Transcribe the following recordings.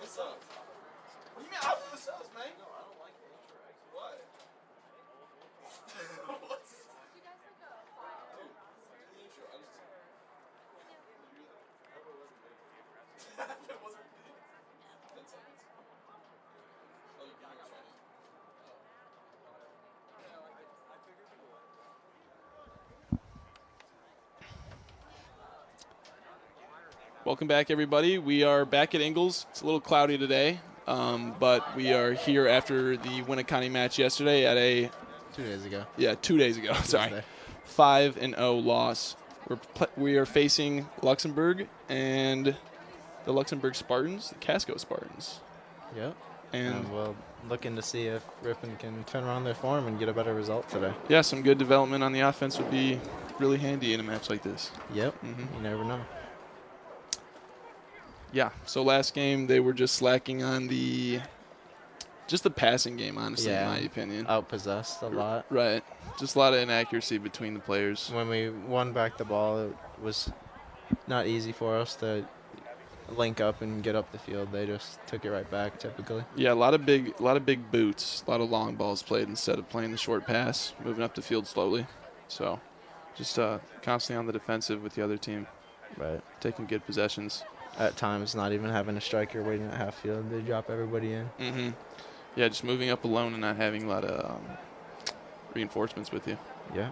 subs. What do you mean out for the subs, man? No, I don't like the intro. What? What? You guys like a fire? Dude, the intro. I just. I hope it wasn't big. It wasn't big. 10 seconds. Oh, you can hear us right now. Welcome back, everybody. We are back at Ingalls. It's a little cloudy today, but we are here after the Winneconne match yesterday at a 2 days ago. Yeah, 2 days ago. Sorry, 5-0 loss. We are facing Luxembourg and the Luxemburg Spartans, the Casco Spartans. Yep. And we're looking to see if Ripon can turn around their form and get a better result today. Yeah, some good development on the offense would be really handy in a match like this. Yep. You never know. Yeah, so last game they were just slacking on the passing game, honestly, in my opinion. Outpossessed a lot. Right. Just a lot of inaccuracy between the players. When we won back the ball, it was not easy for us to link up and get up the field. They just took it right back typically. Yeah, a lot of big boots, a lot of long balls played instead of playing the short pass, moving up the field slowly. So just constantly on the defensive with the other team. Right. Taking good possessions. At times, not even having a striker waiting at half field. They drop everybody in. Yeah, just moving up alone and not having a lot of reinforcements with you. Yeah.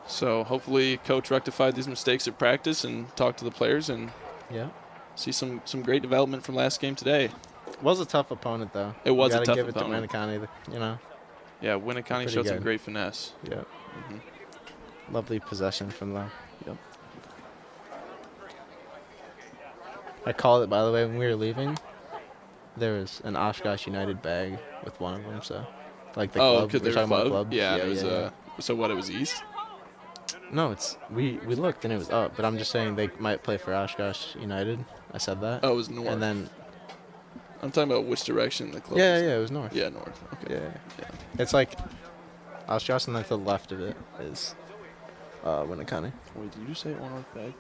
So hopefully coach rectified these mistakes at practice and talked to the players and see some great development from last game today. It was a tough opponent, though. It was a tough opponent. opponent. Give it to Winneconne, you know. Yeah, Winneconne showed some great finesse. Yep. Lovely possession from them. Yep. I called it, by the way, when we were leaving. There was an Oshkosh United bag with one of them, so like the club. Because they were talking about club? clubs. Yeah, it was. So what? It was East. No, it's we looked and it was up, but I'm just saying they might play for Oshkosh United. I said that. Oh, it was North. And then I'm talking about which direction the club. Yeah, it was North. Yeah, North. Okay. Yeah. It's like Oshkosh, and then to the left of it is Winneconne. Wait, did you just say North bag?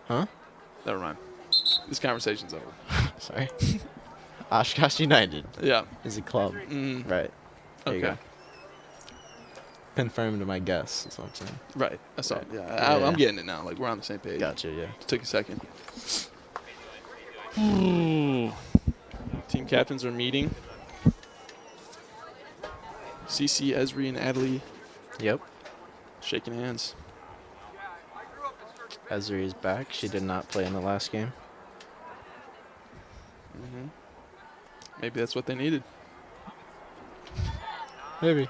Huh? Never mind. This conversation's over. Sorry. Oshkosh United. Yeah. Is a club. Right. There okay. You go. Confirmed my guess. That's what I'm saying. Right. That's all. Right. Yeah. I'm getting it now. Like, we're on the same page. Gotcha, yeah. Just took a second. Team captains are meeting. CC, Esri, and Adley. Yep. Shaking hands. Esri is back. She did not play in the last game. Maybe that's what they needed. Maybe.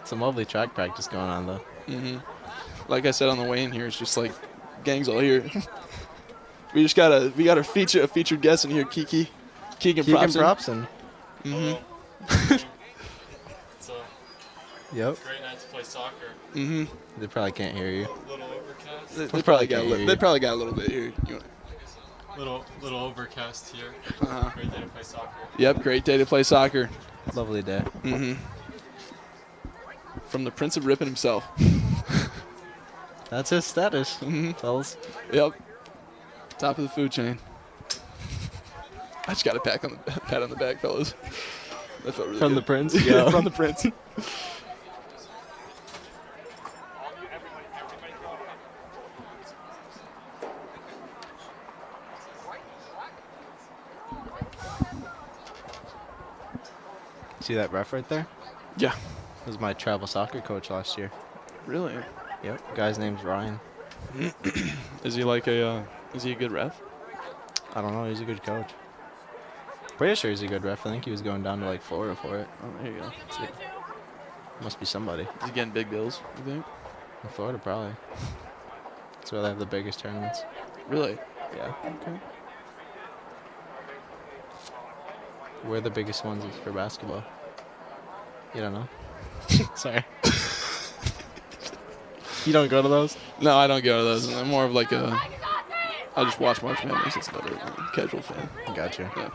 Some lovely track practice going on, though. Like I said on the way in here, it's just like gang's all here. we got a featured guest in here, Keegan Propson. Yep. Great night to play soccer. They probably can't hear you. Little overcast. They probably got a little bit here. Little overcast here. Great day to play soccer. Yep, great day to play soccer. Lovely day. From the Prince of Ripon himself. That's his status, fellas. Yep. Top of the food chain. I just got a pat on the back, fellas. That felt really From good. the Prince? Yeah. From the Prince. See that ref right there? Yeah. He was my travel soccer coach last year. Really? Yep. Guy's name's Ryan. Is he a good ref? I don't know. He's a good coach. Pretty sure he's a good ref. I think he was going down to like Florida for it. Oh, there you go. Must be somebody. Is he getting big bills, you think? In Florida, probably. That's where they have the biggest tournaments. Really? Yeah. Okay. Where are the biggest ones for basketball? You don't know? Sorry. You don't go to those? No, I don't go to those. I'm more of like I just watch March Madness. It's about a casual fan. Gotcha. Yeah.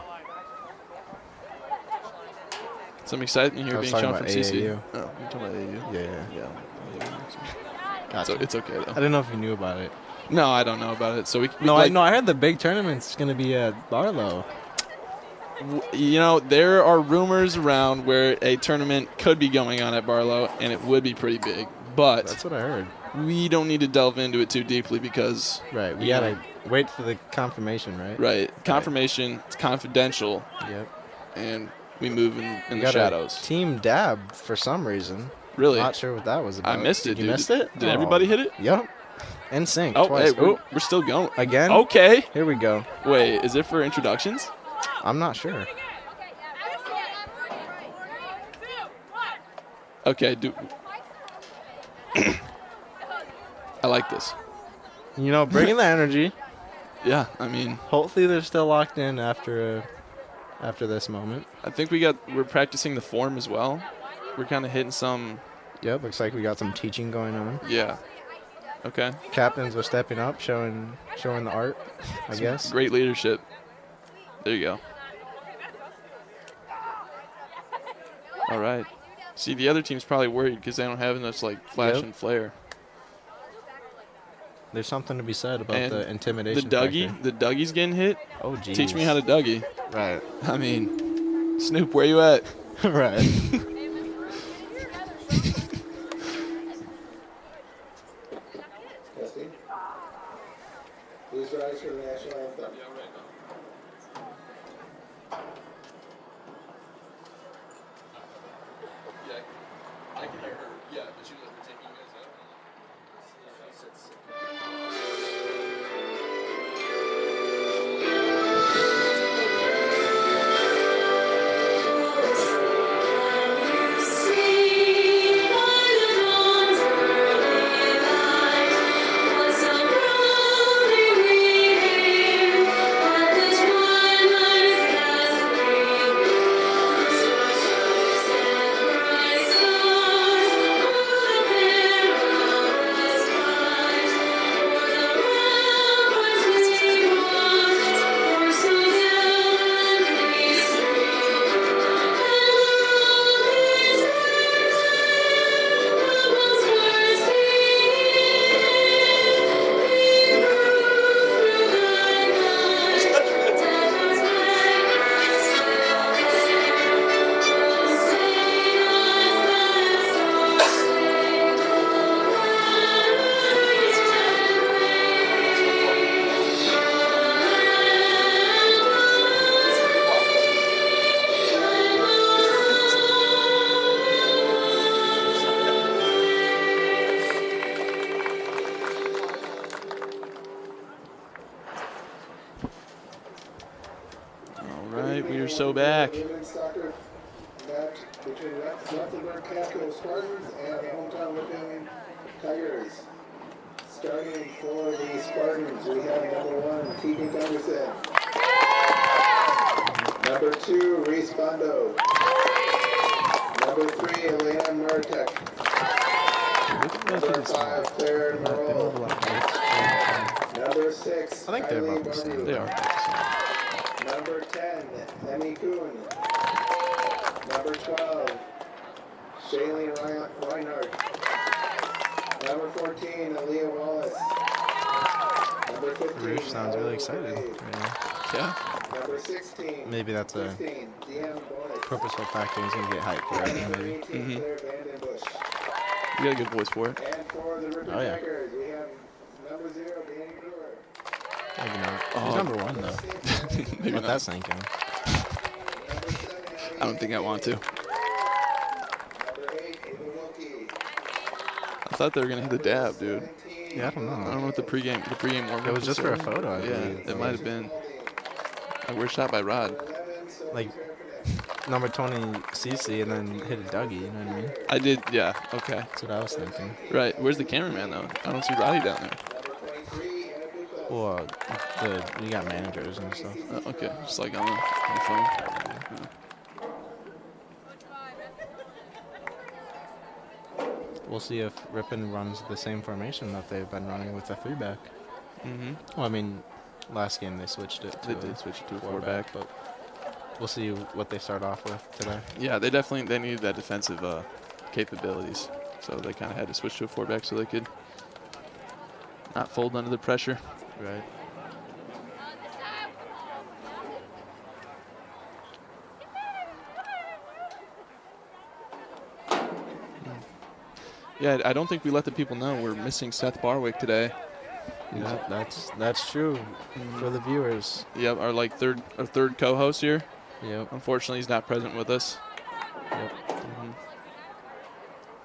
Some excitement here being shown from CC. AAU. Oh, you're talking about AAU? Yeah. Gotcha. It's okay I though. didn't know if you knew about it. No, I don't know about it. So we No, like, I heard the big tournament's gonna be at Barlow. You know, there are rumors around where a tournament could be going on at Barlow, and it would be pretty big. But That's what I heard. we don't need to delve into it too deeply because Right. We you gotta know, wait for the confirmation, right? right confirmation. It's confidential, Yep. and we move in We the got a shadows. Team Dab for some reason. Really, Not sure what that was about. I missed it. Did you dude. missed it? Did everybody hit it? Yep. In sync Oh, twice. hey, we're still going. Again? Okay. Here we go. Wait, is it for introductions? I'm not sure. Okay, dude. I like this. You know, bringing the energy. Yeah, I mean, Hopefully they're still locked in after this moment. I think we're practicing the form as well. We're kind of hitting some. Yep, looks like we got some teaching going on. Yeah. Okay. Captains were stepping up, showing the art, I guess. Great leadership. There you go. All right. See, the other team's probably worried because they don't have enough like flash Yep. and flare. There's something to be said about And the intimidation the Dougie's getting hit. factor. Oh, geez. Teach me how to Dougie. Right. I mean, Snoop, where you at? Right. Testing. Please rise for the national anthem. Yeah, I can hear her. Yeah, but she wasn't taking you guys out. All right, we are so back. Women's soccer match between Luxemburg-Casco Spartans and the hometown Ripon Tigers. Starting for the Spartans, we have number 1, Caden Carson. Number 2, Reese Bondo. Number 3, Elena Murtek. Number 5, Claire Merle. Number 6, I think they're Kylie about the same. Barney. They are. Number 10, Emmy Kuhn. Number 12, Shailene Reinhardt. Number 14, Aaliyah Wallace. Number 15, Roof sounds really excited Ellen right now. Yeah. Number 16, Maybe that's a 16, Deanne Bonus. purposeful factor. He's going to get hyped for it. Number Maybe. 18, Claire Vandenbush. You got a good voice for it. And for the Ripon Oh, yeah. Tigers, we have number 0, Danny Brewer. Maybe not. Oh. He's number 1, though. Maybe Let not. that sink in. Number 7, I don't think I want to. Number 8, Ava Wilkie. I thought they were gonna hit the dab, dude. 17, Yeah, I don't I don't know. know what the pregame warm-up It was just for a photo, I Yeah, believe. it might have been. We're shot by Rod. 11, Sophie Like- Fairfinette. Number 20, CC, and then hit a Dougie, you know what I mean? I did, yeah. Okay. That's what I was thinking. Right. Where's the cameraman though? I don't see Roddy down there. Number 23, Anna Duclos. Well, we got managers and stuff. Oh, okay. Just like on the phone. We'll see if Ripon runs the same formation that they've been running with the 3-back. Mm-hmm. Well, I mean, last game they switched it to They did switch it to a 4-back. but we'll see what they start off with today. Yeah, they needed that defensive capabilities, so they kind of had to switch to a 4-back so they could not fold under the pressure. Right. Yeah, I don't think we let the people know we're missing Seth Barwick today. Yeah, that's true for the viewers. Yep, our third co-host here. Yep. Unfortunately, he's not present with us. Yep.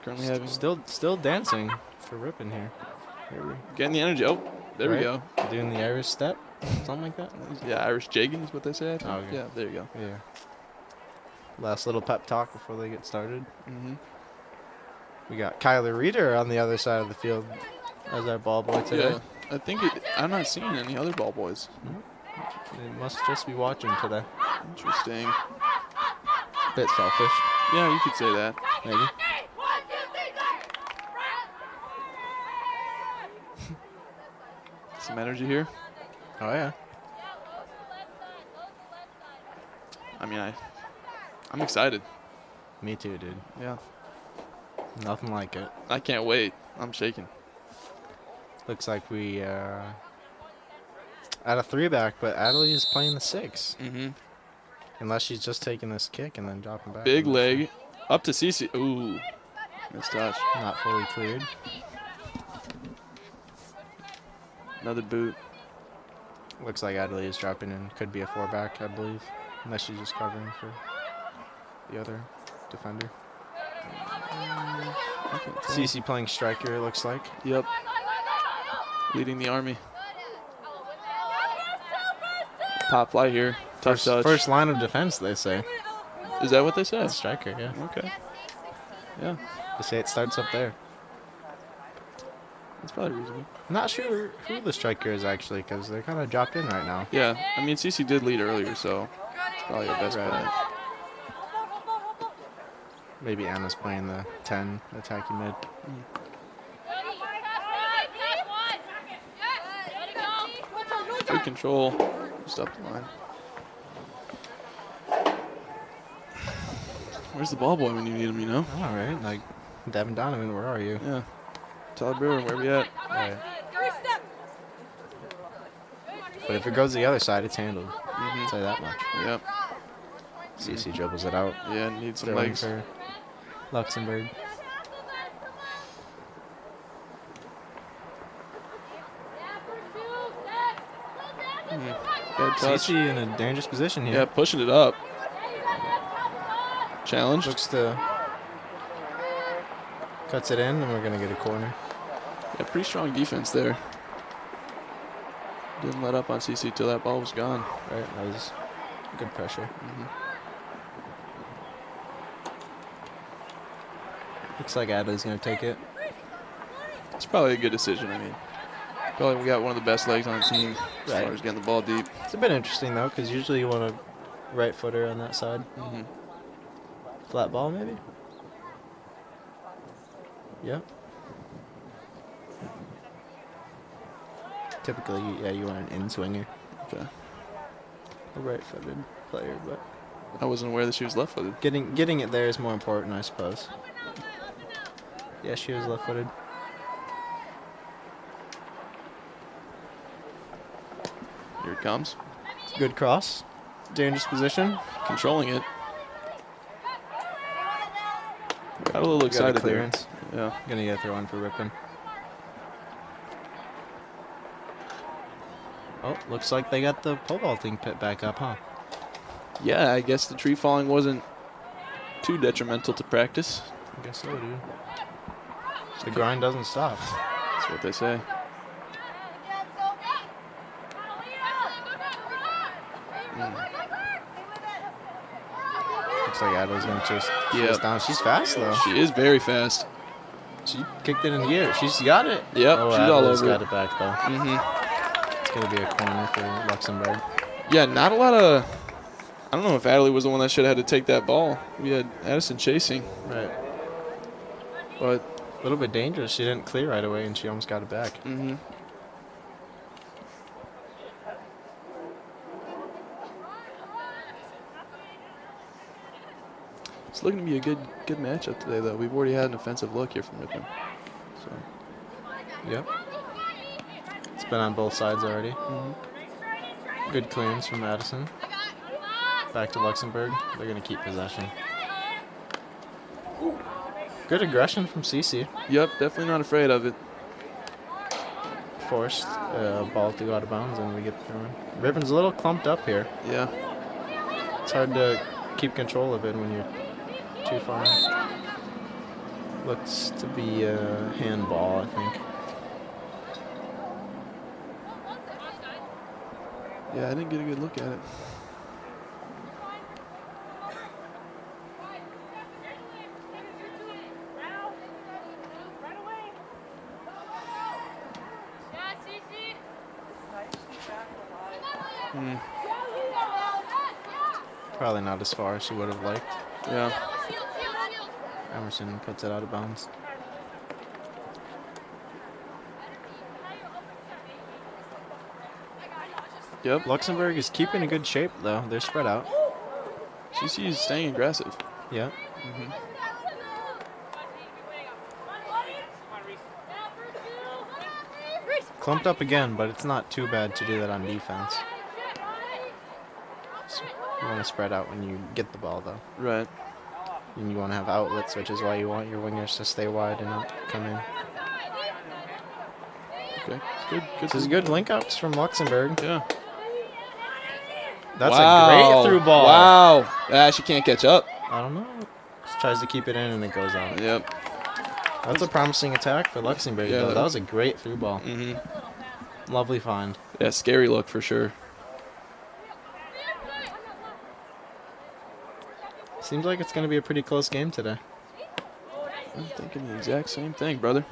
Currently having Still dancing for Ripon here. getting the energy. Oh, there we go. Doing the Irish step, something like that. Yeah, Irish jigging is what they say. I think. Oh, okay. Yeah, there you go. Yeah. Last little pep talk before they get started. We got Kyler Reeder on the other side of the field as our ball boy today. Yeah, I think I'm not seeing any other ball boys. They must just be watching today. Interesting. Bit selfish, Yeah, you could say that. maybe. Some energy here. Oh yeah. I mean, I'm excited. Me too, dude. Yeah, Nothing like it. I can't wait. I'm shaking. Looks like we at a 3-back, but Adley is playing the 6. Unless she's just taking this kick and then dropping back. Big leg up to Cece. Ooh, missed touch. Not fully cleared. Another boot. Looks like Adley is dropping in. Could be a 4-back, I believe. Unless she's just covering for the other defender. Cece playing striker, it looks like. Yep. Leading the Army. Top fly here. Tough touch. First line of defense, they say. Is that what they said? Striker, yeah. Okay. Yeah, They say it starts up there. that's probably reasonable. Not sure who the striker is actually, because they're kind of dropped in right now. Yeah, I mean, Cece did lead earlier, so it's probably our best Right. bet. Maybe Anna's playing the 10, attacking mid. Good control. Just up the line. Where's the ball boy when you need him, you know? All right, like Devin Donovan, where are you? Yeah. Todd Brewer, where we at? Right. But if it goes the other side, it's handled. I'll tell you that much. Yep. CC dribbles it out. Yeah, need some Throwing legs. for Luxemburg. Bad touch. CC in a dangerous position here. Yeah, pushing it up. Challenge. Looks to cuts it in, and we're gonna get a corner. Yeah, pretty strong defense there. Didn't let up on CC till that ball was gone. Right, that was good pressure. Looks like Adley's gonna take it. It's probably a good decision. I mean, probably we got one of the best legs on the team as Right. far as getting the ball deep. It's a bit interesting though, because usually you want a right footer on that side. Flat ball, maybe. Yep. Typically, yeah, you want an in-swinger, Okay. a right-footed player, but I wasn't aware that she was left-footed. getting it there is more important, I suppose. Yeah, she was left-footed. Here it comes. Good cross. Dangerous position. Controlling it. Got a little Got a excited there. clearance. Yeah. Gonna get throw one for Ripon. Oh, looks like they got the pole vaulting pit back up, huh? Yeah, I guess the tree falling wasn't too detrimental to practice. I guess so, dude. The grind doesn't stop. That's what they say. Looks like Adley's gonna chase Yep. down. She's fast though. She is very fast. She kicked it in the air. She's got it. Yep, Oh, she's all Adley's over got it. it back though. It's gonna be a corner for Luxemburg. Yeah, not a lot of... I don't know if Adley was the one that should have had to take that ball. We had Addison chasing, Right. but... A little bit dangerous. She didn't clear right away, and she almost got it back. It's looking to be a good matchup today, though. We've already had an offensive look here from Ripon. So, Yep. been on both sides already. Good clearance from Madison. Back to Luxembourg. They're going to keep possession. Good aggression from CC. Yep, definitely not afraid of it. Forced ball to go out of bounds, and we get the throw in. Ripon's a little clumped up here. Yeah. It's hard to keep control of it when you're too far in. Looks to be a handball, I think. Yeah, I didn't get a good look at it. Probably not as far as she would have liked. Yeah. Emerson puts it out of bounds. Yep. Luxembourg is keeping a good shape, though. They're spread out. CC is staying aggressive. Yeah. Clumped up again, but it's not too bad to do that on defense. So you want to spread out when you get the ball, though. Right. And you want to have outlets, which is why you want your wingers to stay wide and not come in. Okay. Good. This is good link-ups from Luxembourg. Yeah. That's a great through ball. Wow. She can't catch up. I don't know. Just tries to keep it in and it goes out. Yep. That's a promising attack for Luxembourg, though. That was a great through ball. Lovely find. Yeah, scary look for sure. Seems like it's going to be a pretty close game today. I'm thinking the exact same thing, brother.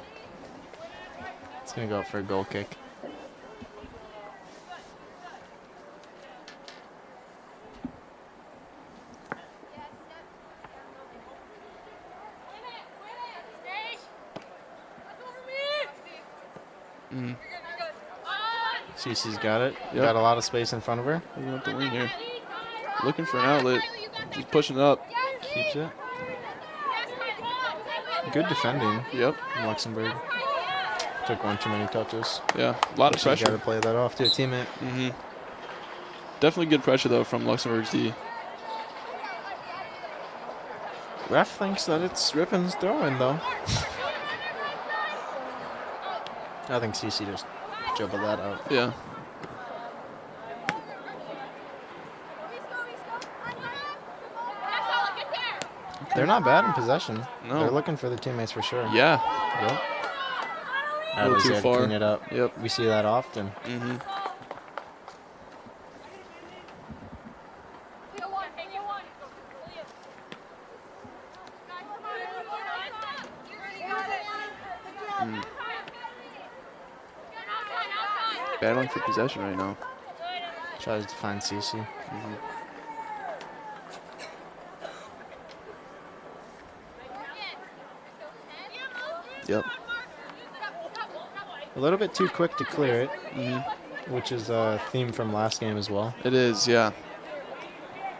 It's going to go up for a goal kick. Cece's got it. Yep. Got a lot of space in front of her. Looking up the wing here. Looking for an outlet. She's pushing up. Keeps it. Good defending. Yep. From Luxembourg. Took one too many touches. Yeah, a lot of She's pressure. got to play that off to a teammate. Definitely good pressure, though, from Luxembourg's D. Ref thinks that it's Ripon's throw-in, though. I think CC just dribbled that out. Yeah. They're not bad in possession. No. They're looking for their teammates for sure. Yeah. Yep. A little too far. Clean it up. Yep. We see that often. Battling for possession right now. Tries to find CC. Yep. A little bit too quick to clear it, which is a theme from last game as well. It is, yeah.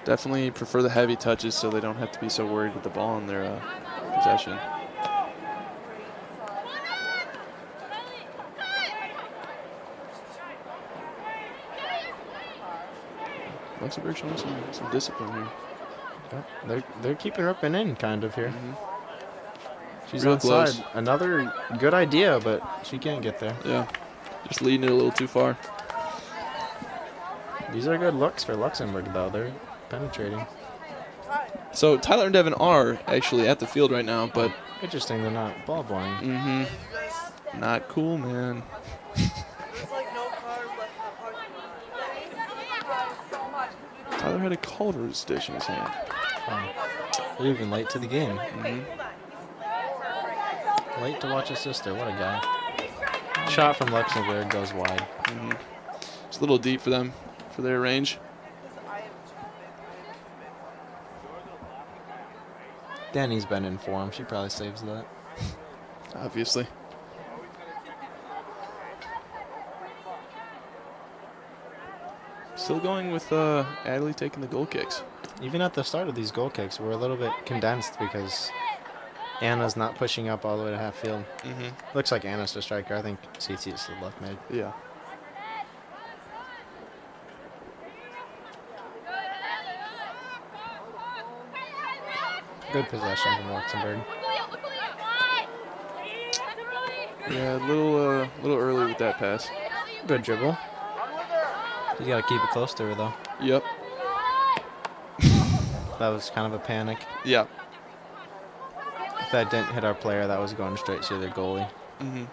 Definitely prefer the heavy touches so they don't have to be so worried with the ball in their possession. Luxembourg showing some discipline here. Yep. They're keeping her up and in kind of here. She's Real onside. close. Another good idea, but she can't get there. Yeah. Just leading it a little too far. These are good looks for Luxembourg, though. They're penetrating. So Tyler and Devin are actually at the field right now, but Interesting, they're not ball boying. not cool, man. Tyler had a Culver's dish in his hand. They're even late to the game. Late to watch his sister. What a guy. Shot from Luxembourg goes wide. It's a little deep for them, for their range. Danny's been in form. She probably saves that. Obviously. Still going with Adley taking the goal kicks. Even at the start of these goal kicks, we're a little bit condensed because Anna's not pushing up all the way to half field. Looks like Anna's the striker. I think CT is the left mid. Yeah. Good possession from Luxembourg. Yeah, a little early with that pass. Good dribble. You gotta keep it close to her though. Yep. That was kind of a panic. Yeah. If that didn't hit our player, that was going straight to the goalie. Mm-hmm.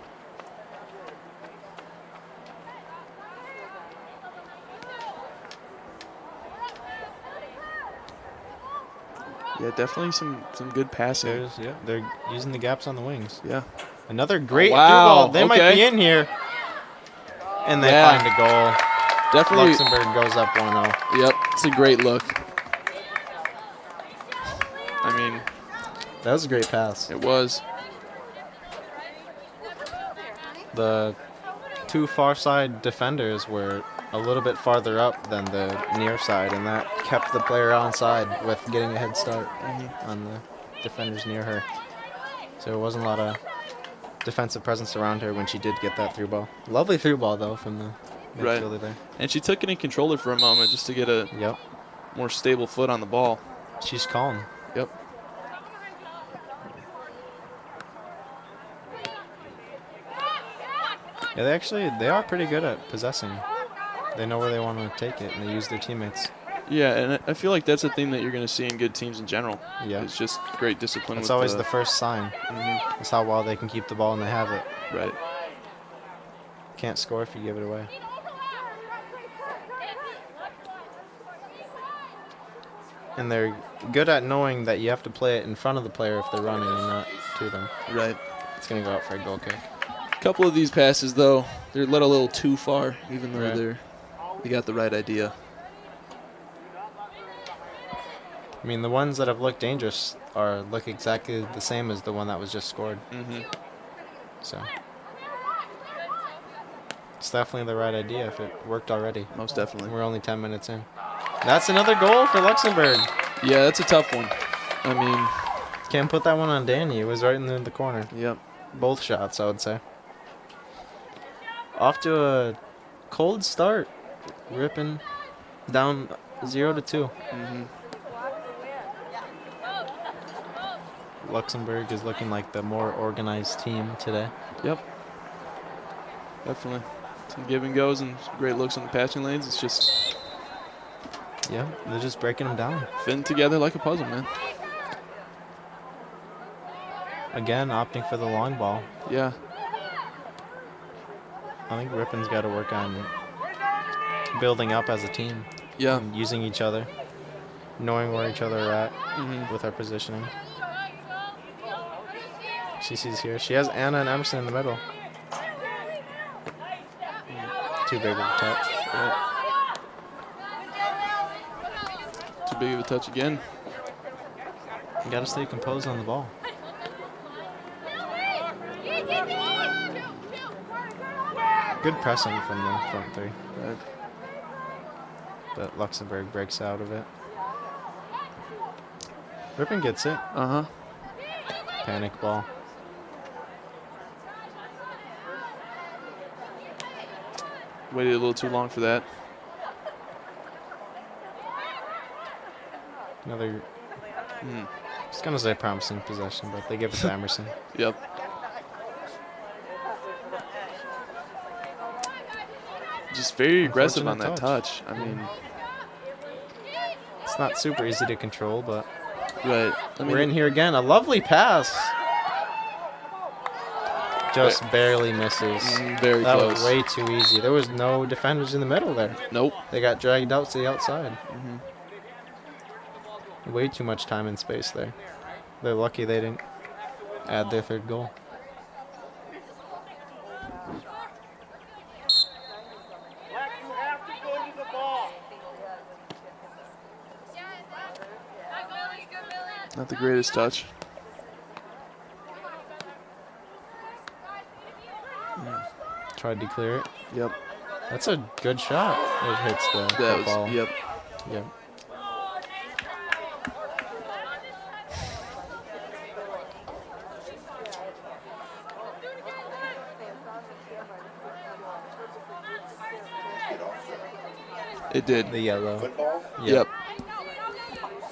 Yeah, definitely some good passing. They're using the gaps on the wings. Yeah. Another great wow. through ball. They might Okay. be in here. And they Yeah. find a goal. Definitely. Luxembourg goes up 1-0. Yep, it's a great look. I mean, That was a great pass. it was. The two far side defenders were a little bit farther up than the near side, and that kept the player on side with getting a head start on the defenders near her. So there wasn't a lot of defensive presence around her when she did get that through ball. Lovely through ball, though, from the Right. midfielder there. And she took it and controlled it for a moment just to get a Yep. more stable foot on the ball. She's calm. Yep. Yeah, they are pretty good at possessing. They know where they want to take it, and they use their teammates. Yeah, and I feel like that's a thing that you're going to see in good teams in general. Yeah. It's just great discipline. It's with always the first sign. Mhm. It's how well they can keep the ball and they have it. Right. Can't score if you give it away. And they're good at knowing that you have to play it in front of the player if they're running and not to them. Right. It's going to go out for a goal kick. A couple of these passes, though, they're led a little too far, even though Right. they got the right idea. I mean, the ones that have looked dangerous look exactly the same as the one that was just scored. Mm-hmm. So it's definitely the right idea if it worked already. Most definitely. We're only 10 minutes in. That's another goal for Luxembourg. Yeah, that's a tough one. I mean, Can't put that one on Danny. It was right in the corner. yep. Both shots, I would say. Off to a cold start. Ripon down 0-2. Mm-hmm. Luxembourg is looking like the more organized team today. Yep. Definitely. Some give and goes and some great looks on the passing lanes. It's just Yeah, they're just breaking them down. fitting together like a puzzle, man. Again, opting for the long ball. Yeah. I think Ripon's got to work on building up as a team. Yeah. And using each other, knowing where each other are at Mm-hmm. with our positioning. She sees here. She has Anna and Emerson in the middle. Too big of a touch. Right. Too big of a touch again. You got to stay composed on the ball. Good pressing from the front three. Right. But Luxembourg breaks out of it. Ripon gets it. Uh-huh. Panic ball. Waited a little too long for that. Another, Mm. I was going to say promising possession, but they give it to Emerson. Yep. Just very aggressive on that Unfortunate touch. I mean, It's not super easy to control, but right. I mean, we're in here again. A lovely pass. Just barely misses. Very That close. was way too easy. There was no defenders in the middle there. Nope. They got dragged out to the outside. Mm-hmm. Way too much time and space there. They're lucky they didn't add their third goal. Not the greatest touch. Tried to clear it. Yep. That's a good shot. It hits the That was, ball. yep. Yep. It did. The yellow. Football? Yep.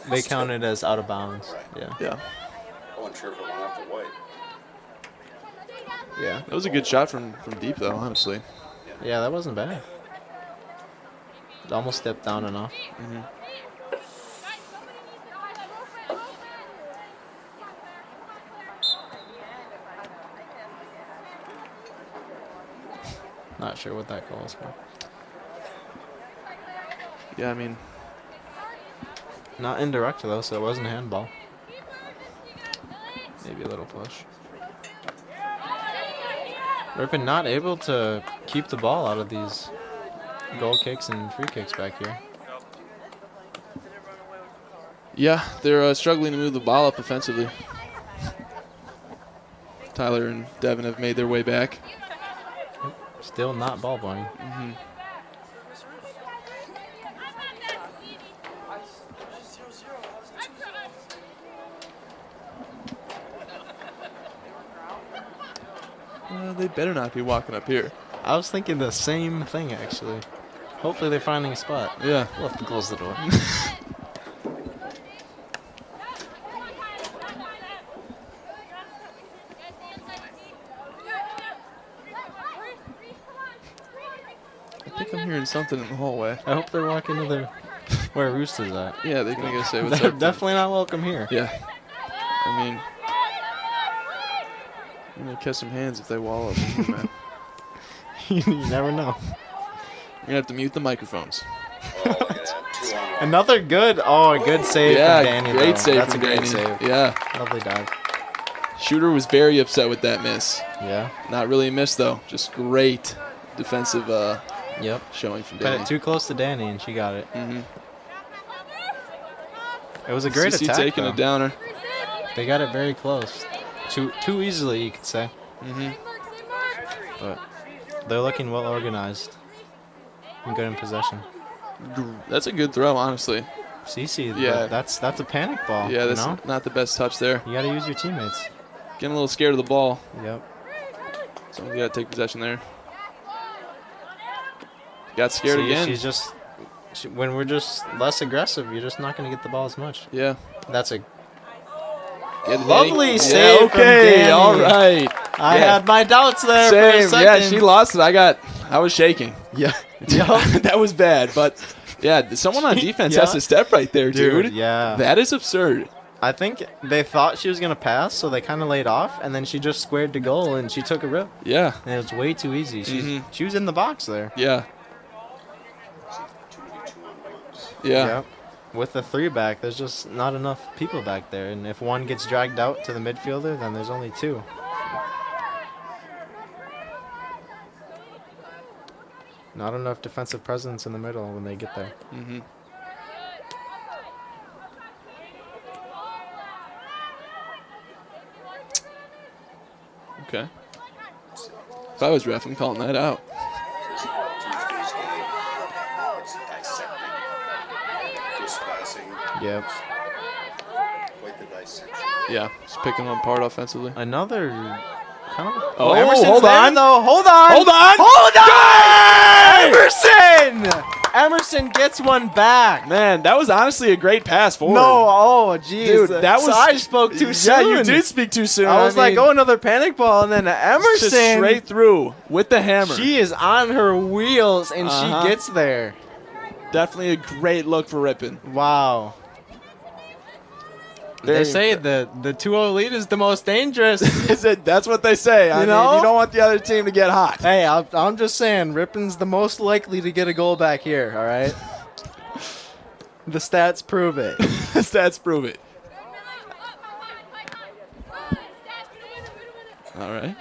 They count it as out of bounds. Yeah. Yeah. I wasn't sure if it went off the white. Yeah. That was a good shot from deep, though, honestly. Yeah, that wasn't bad. It almost stepped down enough. Not sure what that call is for. Yeah, I mean, Not indirect though, so it wasn't a handball. Maybe a little push. Ripon not able to keep the ball out of these goal kicks and free kicks back here. yeah, they're struggling to move the ball up offensively. Tyler and Devin have made their way back. Still not ball playing. They better not be walking up here. I was thinking the same thing actually. Hopefully they're finding a spot. Yeah. We'll have to close the door. I think I'm hearing something in the hallway. I hope they're walking to the where Rooster's at. Yeah, they're gonna go say what's They're up. definitely not welcome here. Yeah. I mean, I'm gonna kiss some hands if they wall up. Man. You never know. You're gonna have to mute the microphones. Oh, look at that. 2-on-1. Another good, good save Yeah, from Danny. great though. save That's from a great Danny. save. Yeah. Lovely dive. Shooter was very upset with that miss. Yeah. Not really a miss though. Just great defensive Yep. showing from Put Danny. it too close to Danny, and she got it. Mm-hmm. It was a great CC attack. taking though. a downer. They got it very close. Too easily, you could say. Mm-hmm. But they're looking well organized and good in possession. That's a good throw, honestly. CC, Yeah. that's a panic ball. Yeah, that's you know? not the best touch there. You got to use your teammates. Getting a little scared of the ball. Yep. So you got to take possession there. Got scared See, again. She's just when we're just less aggressive, you're just not going to get the ball as much. Yeah. That's a Get it, lovely Danny. save Yeah, from okay, Danny. all right. I Yeah. had my doubts there for a Same. second. Yeah, she lost it. I was shaking. Yeah. That was bad, but yeah, someone on defense has Yeah. to step right there, dude. Yeah. That is absurd. I think they thought she was going to pass, so they kind of laid off, and then she just squared to goal, and she took a rip. Yeah. And it was way too easy. She was in the box there. Yeah. Too many 2-on-1s. Yeah. Yep. With the 3 back, there's just not enough people back there, and if one gets dragged out to the midfielder, then there's only 2. Not enough defensive presence in the middle when they get there. Mm-hmm. Okay. If I was ref, I'm calling that out. Tuesday's game. It's dissecting. Just passing. Yep. Quite the dissection. Yeah, just picking them apart offensively. Another kind of. Oh, Emerson's hold there, on. though. Hold on. Hold on. Emerson! Emerson gets one back. Man, that was honestly a great pass forward. No, oh, jeez. Dude, that was. So I spoke too soon. Yeah, you did speak too soon. I was like, mean, oh, another panic ball, and then Emerson. just straight through with the hammer. She is on her wheels, and Uh-huh. she gets there. Definitely a great look for Ripon. Wow. They Very say the 2-0 lead is the most dangerous. That's what they say. I mean, know? you don't want the other team to get hot. Hey, I'm just saying, Ripon's the most likely to get a goal back here, all right? The stats prove it. The stats prove it. All right.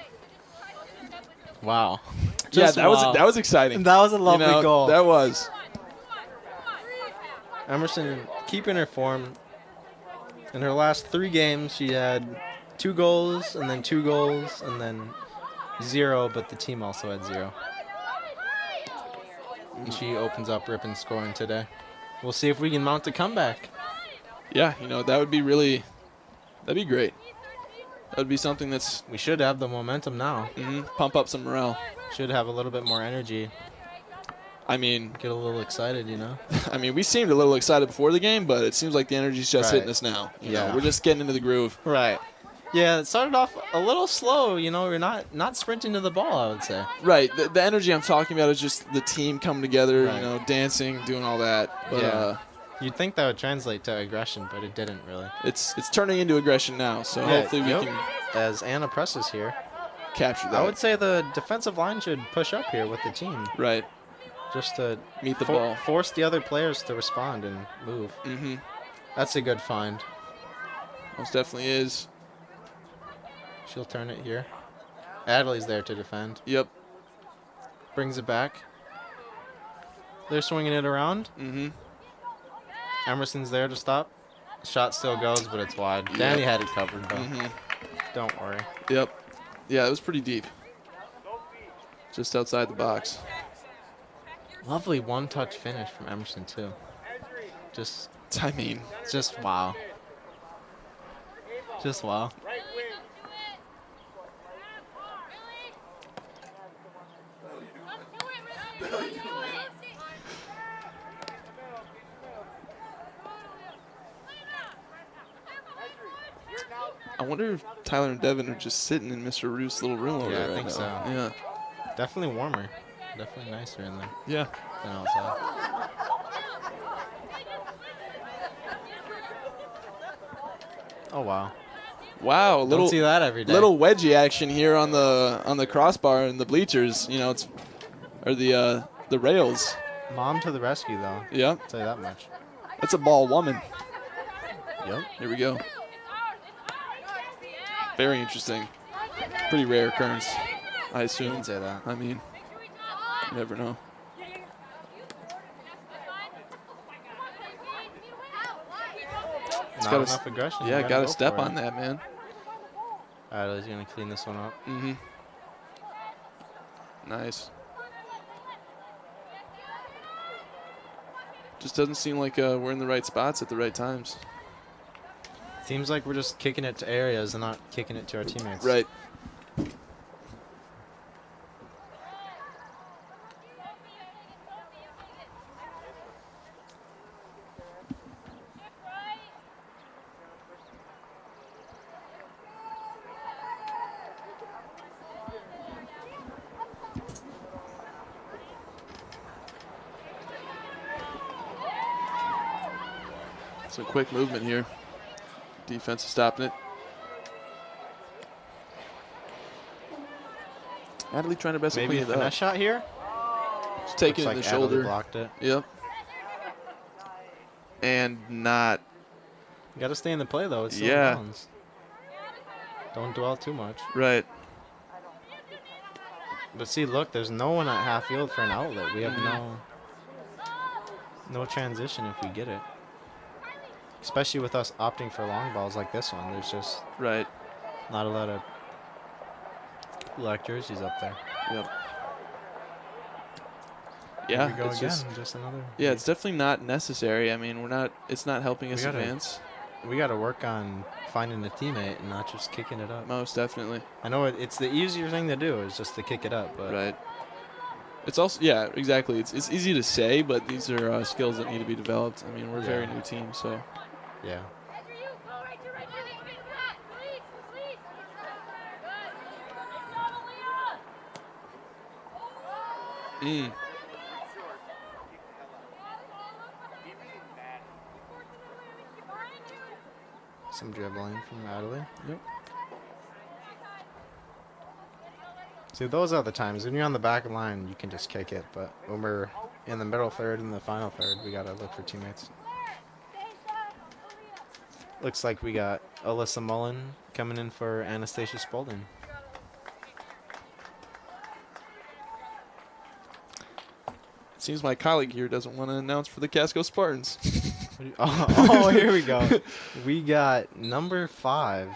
Wow. Yeah, Just that wow. was exciting. That was a lovely goal. That was. Emerson keeping her form. In her last 3 games, she had 2 goals, and then 2 goals, and then 0, but the team also had 0. And she opens up Ripon scoring today. We'll see if we can mount a comeback. Yeah, that would be that'd be great. That would be something that's We should have the momentum now. pump up some morale. Should have a little bit more energy. I mean, Get a little excited, you know? I mean, we seemed a little excited before the game, but it seems like the energy's just Right. hitting us now. You Yeah. know, we're just getting into the groove. Right. Yeah, it started off a little slow, you know. You're not sprinting to the ball, I would say. Right. The energy I'm talking about is just the team coming together, Right. you know, dancing, doing all that. But Yeah. You'd think that would translate to aggression, but it didn't really. it's turning into aggression now, so hopefully we yep. can As Anna presses here, capture that. I would say the defensive line should push up here with the team, Right. just to Meet the ball. force the other players to respond and move. Mm-hmm. That's a good find. Most definitely is. She'll turn it here. Adley's there to defend. Yep. Brings it back. They're swinging it around. Mm-hmm. Emerson's there to stop. Shot still goes, but it's wide. Yep. Danny had it covered, though. Mm-hmm. Don't worry. Yep. Yeah, it was pretty deep. Just outside the box. Lovely one-touch finish from Emerson, too. I mean, Just wow. Just wow. I wonder if Tyler and Devin are just sitting in Mr. Roost's little room over Yeah, I there right think now. so. Yeah. Definitely warmer. Definitely nicer in there Yeah. than outside. Oh, wow. Wow, a Don't little see that every day. little wedgie action here on the crossbar and the bleachers. You know, it's or the rails. Mom to the rescue, though. Yeah, I'll tell you that much. that's a ball woman. Yep. Here we go. Very interesting. Pretty rare occurrence, I You assume. can say that. I mean, you never know. Not gotta enough aggression. Yeah, You got to go step for it. on that, man. Adley's going to clean this one up. Mm-hmm. Nice. Just doesn't seem like we're in the right spots at the right times. Seems like we're just kicking it to areas and not kicking it to our teammates. Right. Some quick movement here. Defense is stopping it. Adley trying to best to Maybe clean a it up. finesse shot here. Just taking Looks it in like the Adley shoulder. blocked it. Yep. And not. You got to stay in the play, though. It's still Yeah. bounds. Don't dwell too much. Right. But see, look, there's no one at half field for an outlet. We have no transition if we get it. Especially with us opting for long balls like this one. There's just Right. not a lot of black jerseys up there. Yep. Here Yeah. we go It's again. just, Just another. yeah. It's definitely not necessary. I mean, we're not. It's not helping us gotta- advance. We got to work on finding a teammate and not just kicking it up. Most definitely. I know it's the easier thing to do is just to kick it up, but Right. It's also exactly. It's easy to say, but these are skills that need to be developed. I mean, we're a very Yeah. new team, so. yeah. Mm. Some dribbling from Adley. Yep. See, those are the times when you're on the back line, you can just kick it. But when we're in the middle third and the final third, we gotta look for teammates. Looks like we got Alyssa Mullen coming in for Anastasia Spaulding. It seems my colleague here doesn't want to announce for the Casco Spartans. Oh, here we go. We got number 5,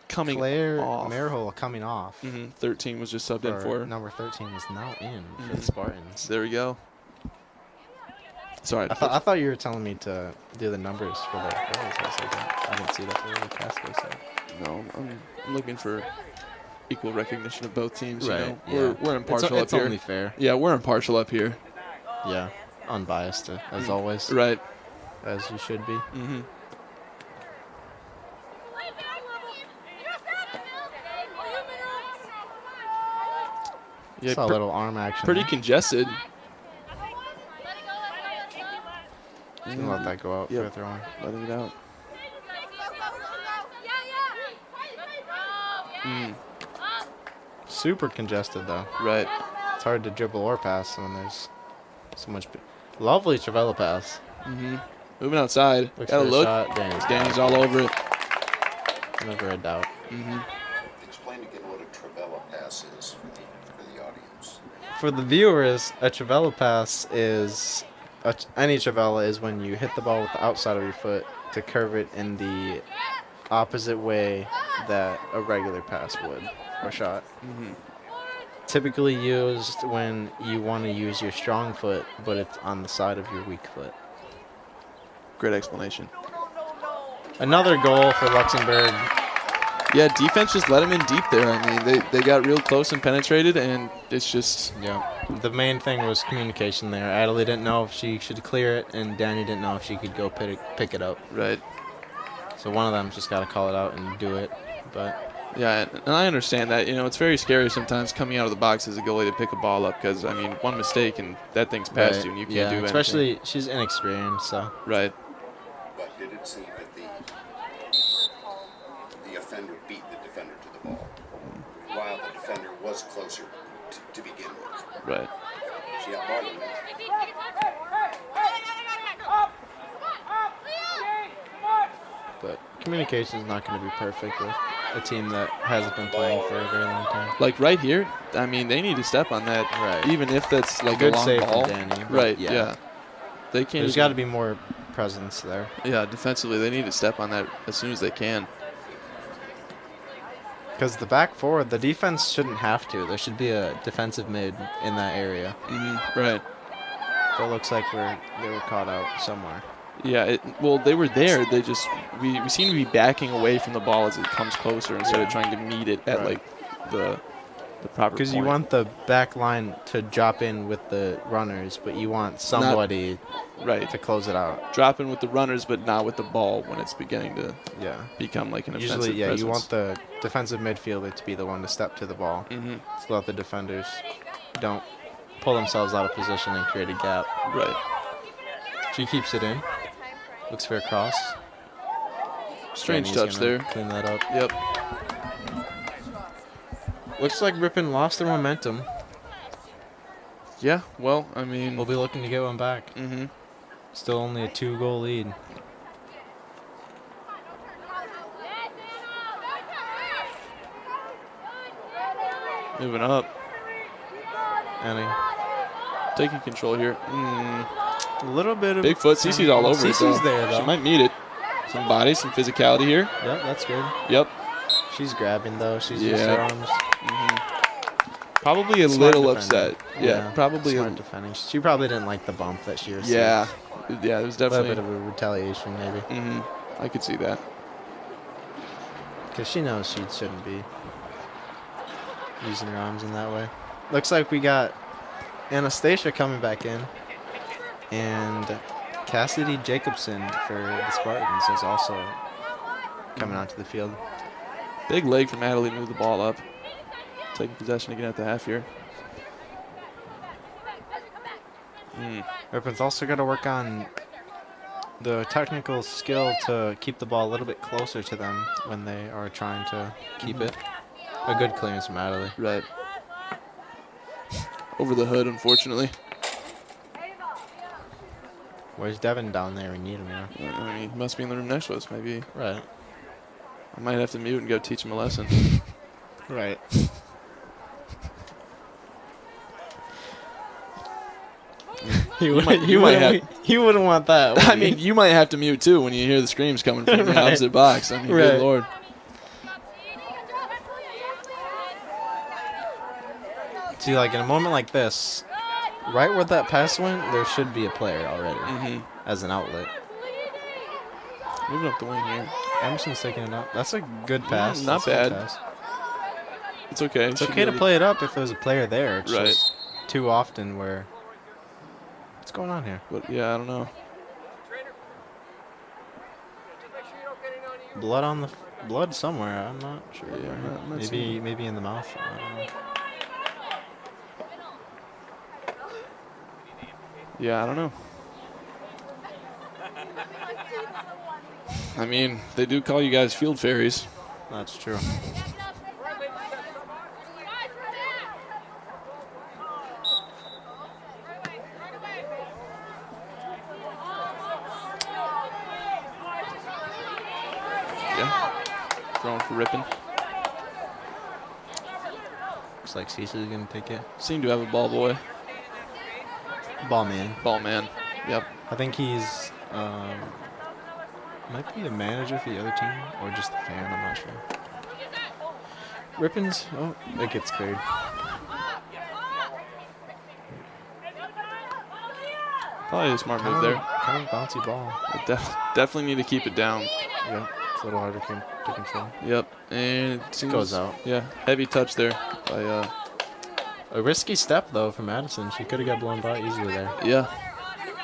Coming Claire off. Merhol coming off. 13 was just subbed in for. Number 13 is now in for the Spartans. There we go. Sorry. I thought you were telling me to do the numbers for the girls. I didn't see that for the Casco side. No, I'm looking for equal recognition of both teams. Right, You know? yeah. We're impartial It's up here. only fair. Yeah, we're impartial up here. Yeah, unbiased as always. Right. As you should be. Mm-hmm. Yeah, Saw a little arm action. pretty there. congested. Just gonna let that go out Yep. for a throw in. Letting it out. Super congested though. Right. It's hard to dribble or pass when there's so much. Lovely Travella pass. Mm-hmm. Moving outside. Looks Gotta for a look. shot. Danny's all over it. Never a doubt. Mm-hmm. Explain again what a Travella pass is for the audience. For the viewers, a Travella pass is any Travella is when you hit the ball with the outside of your foot to curve it in the opposite way that a regular pass would or shot. Mm-hmm. Typically used when you want to use your strong foot, but it's on the side of your weak foot. Great explanation. Another goal for Luxembourg. Yeah, defense just let him in deep there. I mean, they got real close and penetrated, and it's just... Yeah. The main thing was communication there. Adelie didn't know if she should clear it, and Danny didn't know if she could go pick it up. Right. So one of them just got to call it out and do it. But Yeah, and I understand that. You know, it's very scary sometimes coming out of the box as a goalie to pick a ball up because, I mean, one mistake and that thing's past right, you and you can't yeah, do anything. especially she's inexperienced, so. Right. But did it seem that the offender beat the defender to the ball, while the defender was closer to begin with? Right. She outballed him. But communication is not going to be perfect with a team that hasn't been playing for a very long time. Like right here, I mean, they need to step on that. Right. Even if that's like Good a long save from ball. Danny, but Right. yeah. Yeah. They can't. There's got to be more presence there. Yeah, defensively, they need to step on that as soon as they can. Because the back four, the defense shouldn't have to. There should be a defensive mid in that area. Mm-hmm. Right. But it looks like they were caught out somewhere. Yeah. Well, they were there. They just we seem to be backing away from the ball as it comes closer instead of trying to meet it at Right. like the proper. Because you want the back line to drop in with the runners, but you want somebody right to close it out. dropping with the runners, but not with the ball when it's beginning to Yeah. become like an offensive Usually, yeah, presence. you want the defensive midfielder to be the one to step to the ball Mm-hmm. so that the defenders don't pull themselves out of position and create a gap. Right. She keeps it in. Looks for a cross. Strange Danny's touch gonna there. Clean that up. Yep. Looks like Ripon lost their momentum. Yeah. Well, I mean. We'll be looking to get one back. Mm-hmm. Still only a 2-goal lead. Moving up. Annie. Taking control here. A little bit of Big foot. Cece's all over it. Cece's though. there, though. She might need it. Some body, some physicality here. Yep, that's good. Yep. She's grabbing, though. She's used Yeah. her arms. Probably a Smart little defending. upset. Yeah, probably. Smart defending. She probably didn't like the bump that she received. Yeah. Yeah, it was A little definitely. bit of a retaliation, maybe. I could see that. Because she knows she shouldn't be using her arms in that way. Looks like we got Anastasia coming back in. And Cassidy Jacobson for the Spartans is also coming onto the field. Big leg from Adelie to move the ball up. Taking possession again at the half here. Ripon's also got to work on the technical skill to keep the ball a little bit closer to them when they are trying to keep it. A good clearance from Adelie. Right. Over the hood, unfortunately. Where's Devin down there? We need him now. I mean, he must be in the room next to us, maybe. Right. I might have to mute and go teach him a lesson. Right. He wouldn't want that. would I he? mean, you might have to mute too when you hear the screams coming from the Right. opposite box. I mean, Right. good lord. See, like in a moment like this, right where that pass went, there should be a player already as an outlet. Moving up the wing here. Emerson's taking it up. That's a good pass. Not That's a good bad. pass. It's okay. It's okay to play it up if there's a player there. It's Right. just too often where What's going on here? But yeah, I don't know. Blood on the blood somewhere. I'm not sure. Yeah, where. I'm not seeing Maybe in the mouth. I don't know. Yeah, I don't know. I mean, they do call you guys field fairies. That's true. Yeah. Throwing for Ripon. Looks like Cece's gonna take it. Seem to have a ball boy. Ball man. Ball man. Yep. I think he's might be the manager for the other team or just the fan. I'm not sure. Ripon's. Oh, it gets cleared. Probably a smart move there. Kind of bouncy ball. Definitely need to keep it down. Yeah, it's a little harder to control. Yep. And it seems, Goes out. Yeah. Heavy touch there by A risky step though for Madison. She could have got blown by easily there. yeah.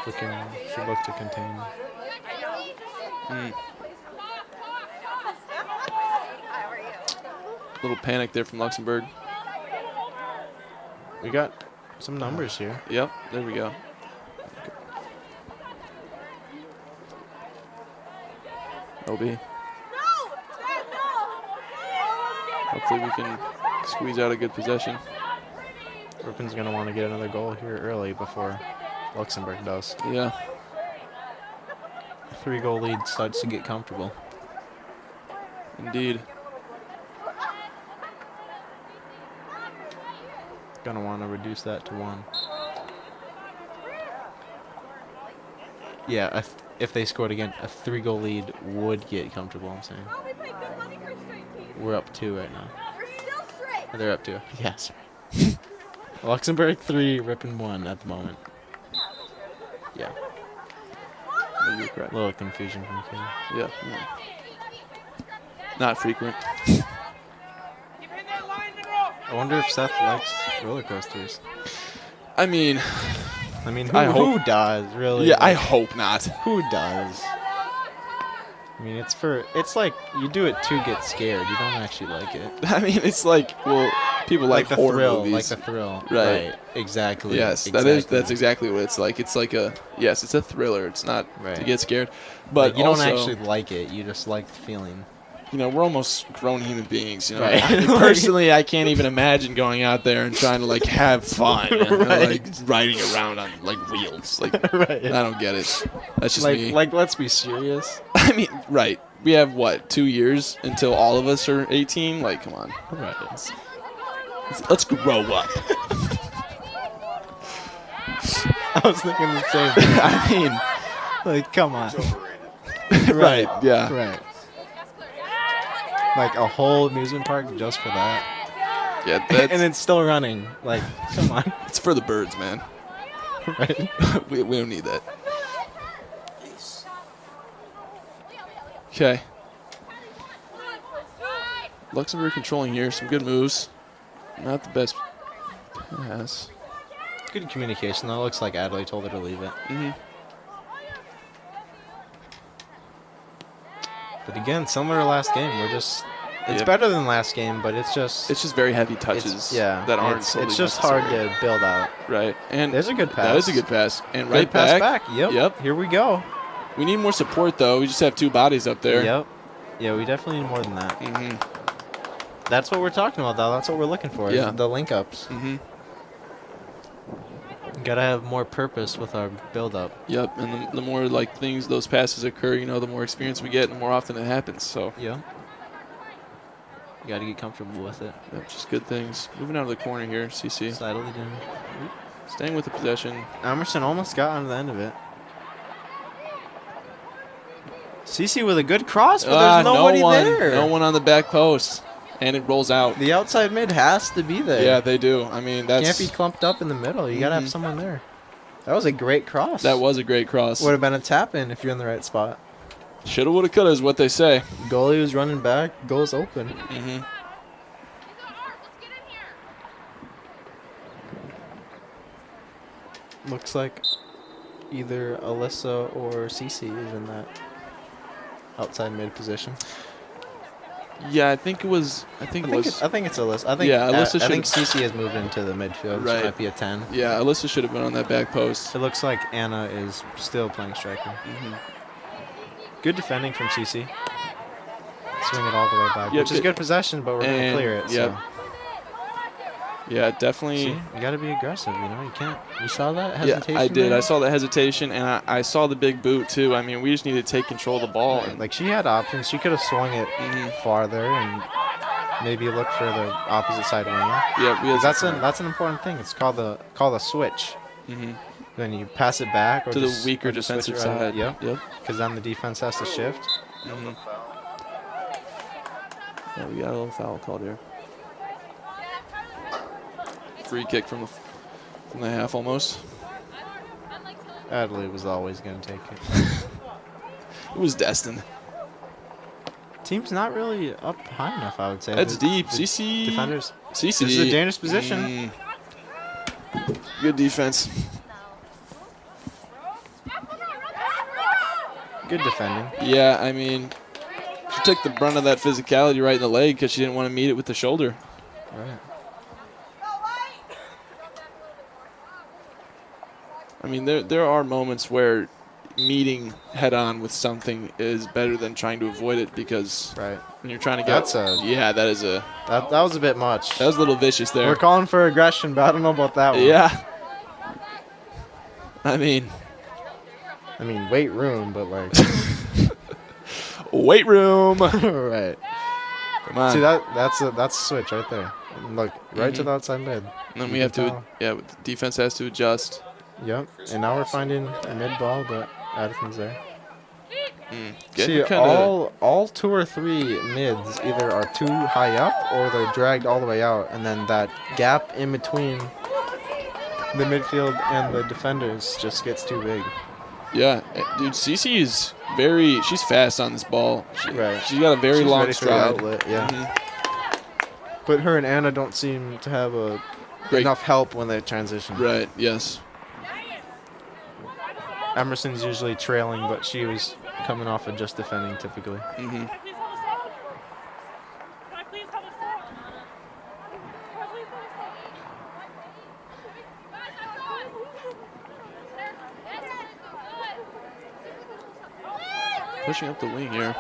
She looked to contain. Little panic there from Luxembourg. We got some numbers here. Yep. There we go. OB. Hopefully we can squeeze out a good possession. Ripon's gonna want to get another goal here early before Luxembourg does. Yeah. 3-goal lead starts to get comfortable. Indeed. Gonna want to reduce that to 1. Yeah, if they scored again, a 3-goal lead would get comfortable, I'm saying. We're up 2 right now. They're up 2. Yeah, sorry. Luxembourg 3, Ripon 1 at the moment. Yeah. No, you're correct. A little confusion from Caden. Yeah. Not frequent. I wonder if Seth likes roller coasters. I mean, Who does, really? yeah, I hope not. Who does? I mean, it's like you do it to get scared. You don't actually like it. I mean, it's like, well, people like the horror thrill, movies. like the thrill. Right. Exactly. Yes, exactly. that's exactly what it's like. It's like it's a thriller. It's not Right. to get scared. But Like, you don't also, actually like it. You just like the feeling. you know, we're almost grown human beings. You know, Right. Personally, I can't even imagine going out there and trying to like have fun, and, Right. like riding around on like wheels. Like, Right. I don't get it. That's just me. Like, let's be serious. I mean, right. We have, 2 years until all of us are 18? Like, come on. Right. Let's grow up. I was thinking the same thing. I mean, Like, come on. It's overrated. right, yeah. Right. Like a whole amusement park just for that. Yeah, And it's still running. Like, come on. it's for the birds, man. Right. we don't need that. Yes. Okay. Luxembourg controlling here. Some good moves. Not the best pass. Good communication, though. Looks like Adley told her to leave it. Mm-hmm. But again, similar to last game, it's Yeah. better than last game, but it's just very heavy touches that aren't it's totally just necessary. hard to build out. Right. And There's a good pass. That is a good pass. And Good right pass back. Yep. Yep. Here we go. We need more support, though. We just have 2 bodies up there. Yep. Yeah, we definitely need more than that. Mm-hmm. That's what we're talking about, though. That's what we're looking for. Yeah. Is the link ups. Mm-hmm. Gotta have more purpose with our build up. Yep. And the more those passes occur, you know, the more experience we get, and the more often it happens. So. Yeah. You gotta get comfortable with it. Yep, just good things. Moving out of the corner here, CC. Sidily doing. Staying with the possession. Emerson almost got onto the end of it. Cece with a good cross, but there's nobody there. No one on the back post. And it rolls out. The outside mid has to be there. Yeah, they do. I mean, that's... Can't be clumped up in the middle. You gotta have someone there. That was a great cross. That was a great cross. Would have been a tap in if you're in the right spot. Shoulda, woulda, coulda is what they say. Goalie was running back. Goal's open. Mm-hmm. Looks like either Alyssa or Cece is in that outside mid position. Yeah, I think it was. I think it was. I think it's Alyssa. I think Alyssa I think should. Cece has moved into the midfield. Right. She might be a 10. Yeah, Alyssa should have been on that back post. It looks like Anna is still playing striker. Good defending from Cece. Swing it all the way back, which is good possession, but we're going to clear it. Yep. So. Yeah, definitely. See, you got to be aggressive. You know, you can't. You saw that hesitation? Yeah, I did. there? I saw the hesitation, and I saw the big boot too. I mean, we just need to take control of the ball. Right. And Like, she had options. She could have swung it farther and maybe look for the opposite side winger. Yeah, we had That's an important thing. It's called a switch. Then you pass it back or to the just, weaker or just switch defensive it right side. out. Yep. Yep. Because then the defense has to shift. Yeah, we got a little foul called here. Free kick from the half almost. Adley was always going to take it. It was destined. Team's not really up high enough, I would say. That's deep. The CC. defenders. CC. This is a dangerous position. Good defense. Good defending. Yeah, I mean, she took the brunt of that physicality right in the leg because she didn't want to meet it with the shoulder. Right. I mean, there are moments where meeting head-on with something is better than trying to avoid it because when you're trying to get... That was a bit much. That was a little vicious there. We're calling for aggression, but I don't know about that one. Yeah. I mean, weight room, but like... weight room. Right. Come on. See, that's a switch right there. Look, right to the outside mid. And then we have to... Yeah, the defense has to adjust. Yep. And now we're finding a mid ball, but Addison's there. See, kinda, all 2 or 3 mids either are too high up or they're dragged all the way out, and then that gap in between the midfield and the defenders just gets too big. Yeah, dude, Cece is she's fast on this ball. She's got a very long ready stride. for the outlet, yeah. But her and Anna don't seem to have enough help when they transition. Right, yes. Emerson's usually trailing, but she was coming off of just defending typically. Pushing up the wing here.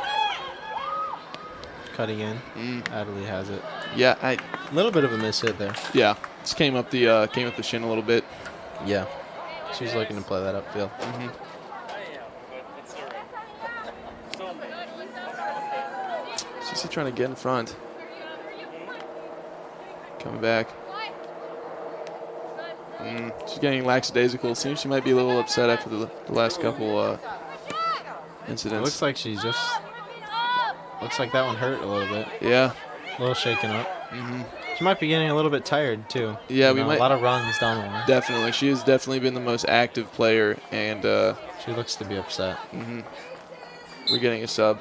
Cutting in. Adley has it. Yeah, a little bit of a miss hit there. Yeah, just came up the shin a little bit. Yeah, she's looking to play that upfield. She's trying to get in front. Coming back. She's getting lackadaisical. Seems she might be a little upset after the last couple incidents. It looks like she's just. Looks like that one hurt a little bit. Yeah. A little shaken up. She might be getting a little bit tired too. Yeah, a lot of runs down the line. Definitely, she has definitely been the most active player, and she looks to be upset. We're getting a sub.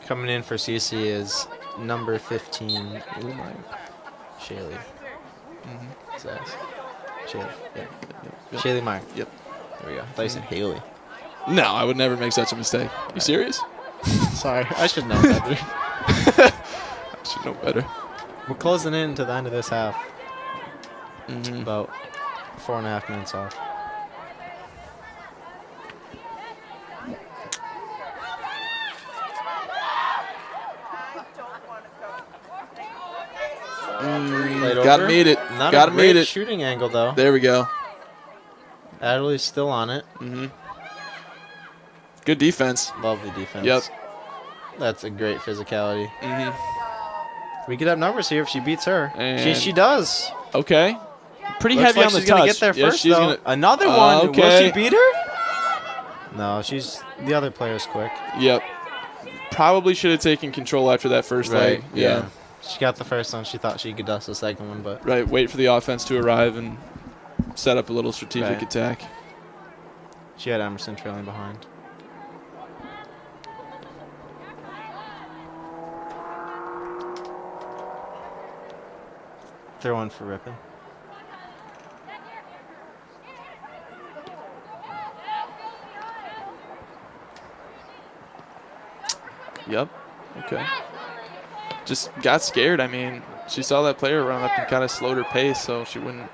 Coming in for CC is number 15, Shaylee. Shaylee. Yep. Shaylee Meyer. Yep. There we go. I thought you said Haley. No, I would never make such a mistake. You serious? Sorry, I should know better. I should know better. We're closing in to the end of this half. About 4.5 minutes off. Gotta meet it. Not Gotta a meet great it. shooting angle though. There we go. Adley's still on it. Good defense. Lovely defense. Yep. That's a great physicality. We could have numbers here if she beats her. And She does. Okay. Pretty Looks heavy like on the she's touch. gonna get there Yeah, first she's though. gonna- Another one. Okay. Will she beat her? No, the other player's quick. Yep. Probably should have taken control after that first leg. Yeah. She got the first one. She thought she could dust the second one, but Right. Wait for the offense to arrive and set up a little strategic attack. she had Emerson trailing behind. Throw one for Ripon. Yep. Okay. Just got scared. I mean, she saw that player run up and kind of slowed her pace, so she wouldn't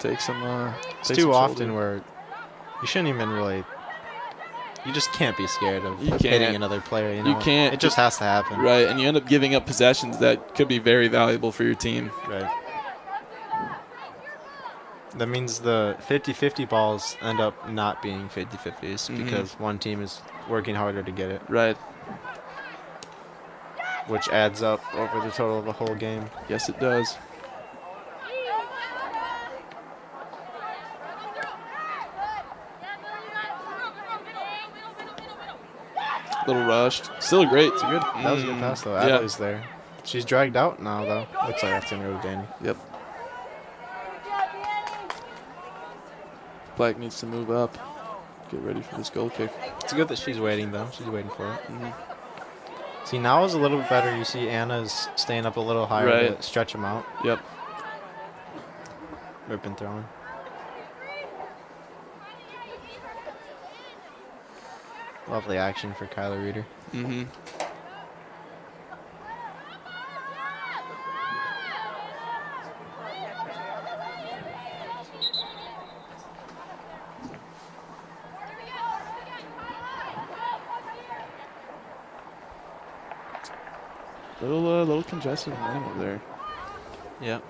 take some. It's too often where you shouldn't even really. You just can't be scared of hitting another player. You know? You can't. It just has to happen. Right, and you end up giving up possessions that could be very valuable for your team. Right. That means the 50-50 balls end up not being 50-50s because one team is working harder to get it. Right. Which adds up over the total of the whole game. Yes, it does. Little rushed. Still great. It's a good. That was a good pass, though. Adelie's there. She's dragged out now, though. Looks like that's going to go to Danny. Yep. Black needs to move up. Get ready for this goal kick. It's good that she's waiting, though. She's waiting for it. See, now is a little bit better. You see Anna's staying up a little higher to stretch them out. Yep. Ripon throwing. Lovely action for Kyler Reeder. Little congested lane over there. Yeah.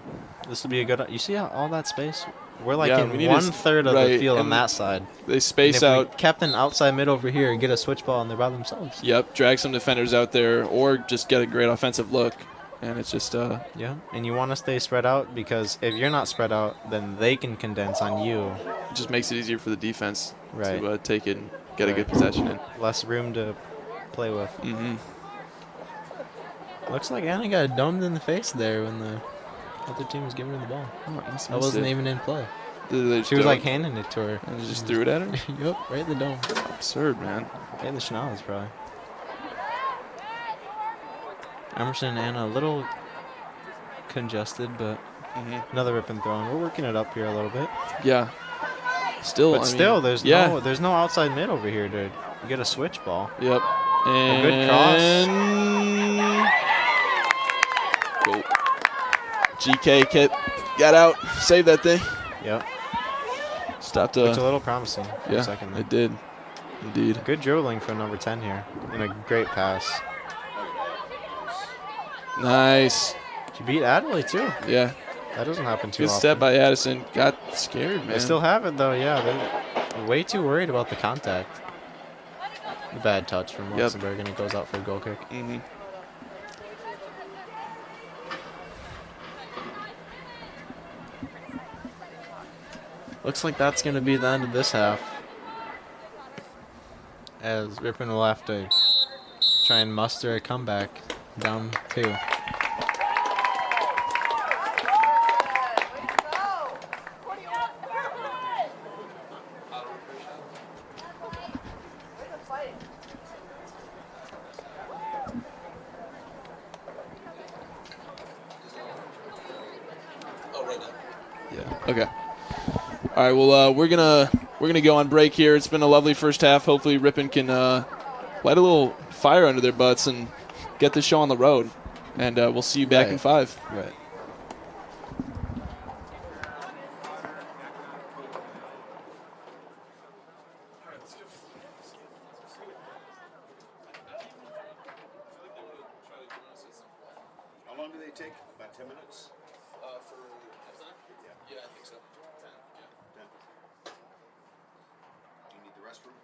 This will be a good. You see how all that space? We're like Yeah, in we need 1/3 of the field on that side. They space out. We kept an outside mid over here and get a switch ball and they're by themselves. Yep, drag some defenders out there or just get a great offensive look. And it's just yeah, and you want to stay spread out because if you're not spread out, then they can condense on you. It just makes it easier for the defense to take it and get a good possession in. Less room to play with. Looks like Anna got domed in the face there when the other team was giving her the ball. That wasn't even in play. She was like handing it to her. And just threw it at her? Yep, right in the dome. Absurd, man. Right in the schnoz, probably. Emerson and Anna a little congested, but another Ripon throwing. We're working it up here a little bit. Yeah. Still, but still, there's no outside mid over here to get a switch ball. Yep. And a good cross. Cool. GK kit got out, saved that thing. Yep. Stopped. It's a little promising. For a second there. It did. Indeed. Good dribbling for number 10 here, and a great pass. Nice. She beat Adelaide too. Yeah. That doesn't happen too often. Good step by Addison. Got scared, man. They still have it though. Yeah, they're way too worried about the contact. The bad touch from Luxemburg, and it goes out for a goal kick. Looks like that's going to be the end of this half, as Ripon will have to try and muster a comeback down 2. Okay. All right. Well, we're gonna go on break here. It's been a lovely first half. Hopefully, Ripon can light a little fire under their butts and get the show on the road. And we'll see you back in 5. Right. How long do they take? About 10 minutes? For halftime? Yeah, I think so. 10. Yeah. 10. Do you need the restroom?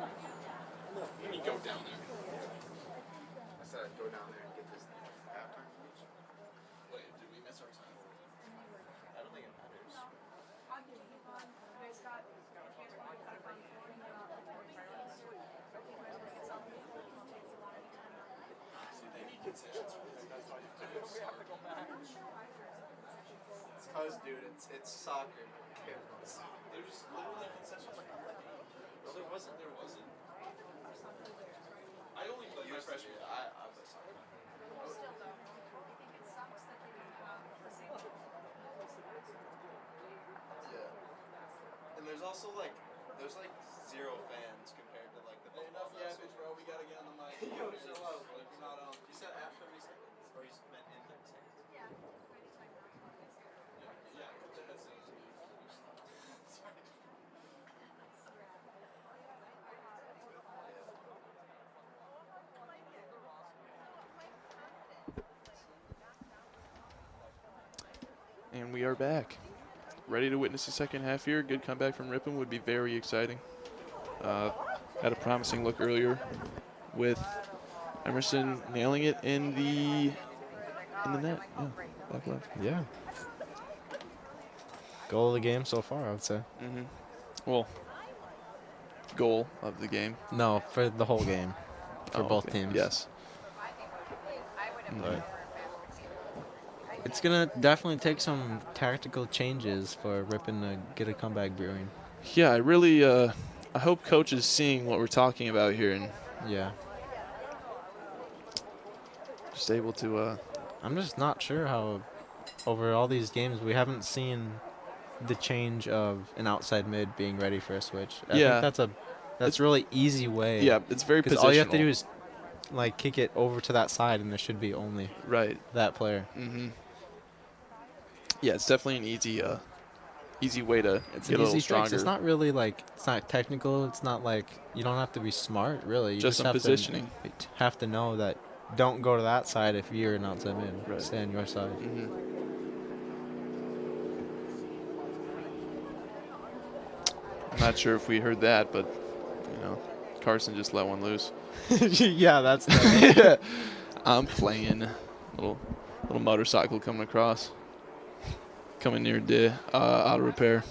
Let me go down there. I said I'd go down there and get this halftime speech. Wait, did we miss our time? I don't think it matters. See, they need concessions for this. That's why you have to start. It's cause, dude, it's soccer. They're just literally concessions for everything. No, there wasn't. There wasn't. I only played my freshman year. I played soccer. Still though, I think it sucks that they didn't have the same. Yeah. And there's also like zero fans compared to like the football. Enough yappage, bro. We gotta get on the mic. Yo, chill out. Like, we're not on. You said at 30 seconds, or you meant in 30 seconds? Yeah. Yeah, put the headset on. Sorry. And we are back. Ready to witness the second half here. Good comeback from Ripon would be very exciting. Had a promising look earlier with Emerson nailing it in the net. Yeah, back left. Yeah. Goal of the game so far, I would say. Mm-hmm. Well, goal of the game. No, for the whole game. For both okay. teams. Yes. But it's going to definitely take some tactical changes for Ripon to get a comeback brewing. Yeah, I really I hope coach is seeing what we're talking about here and Yeah. just able to I'm just not sure how over all these games we haven't seen the change of an outside mid being ready for a switch. I Yeah. think that's a really easy way. yeah, it's very Because positional. all you have to do is like kick it over to that side and there should be only right. that player. Mm-hmm. Yeah, it's definitely an easy way to It's get an a easy little stronger. fix. It's not really like, it's not technical. It's not like, you don't have to be smart, really. You Just some have positioning. To have to know that don't go to that side if you're an outside mid. Right. Stay on your side. Mm-hmm. I'm not sure if we heard that, but Carson just let one loose. Yeah, that's the I'm playing. Little motorcycle coming across. Coming near out of repair.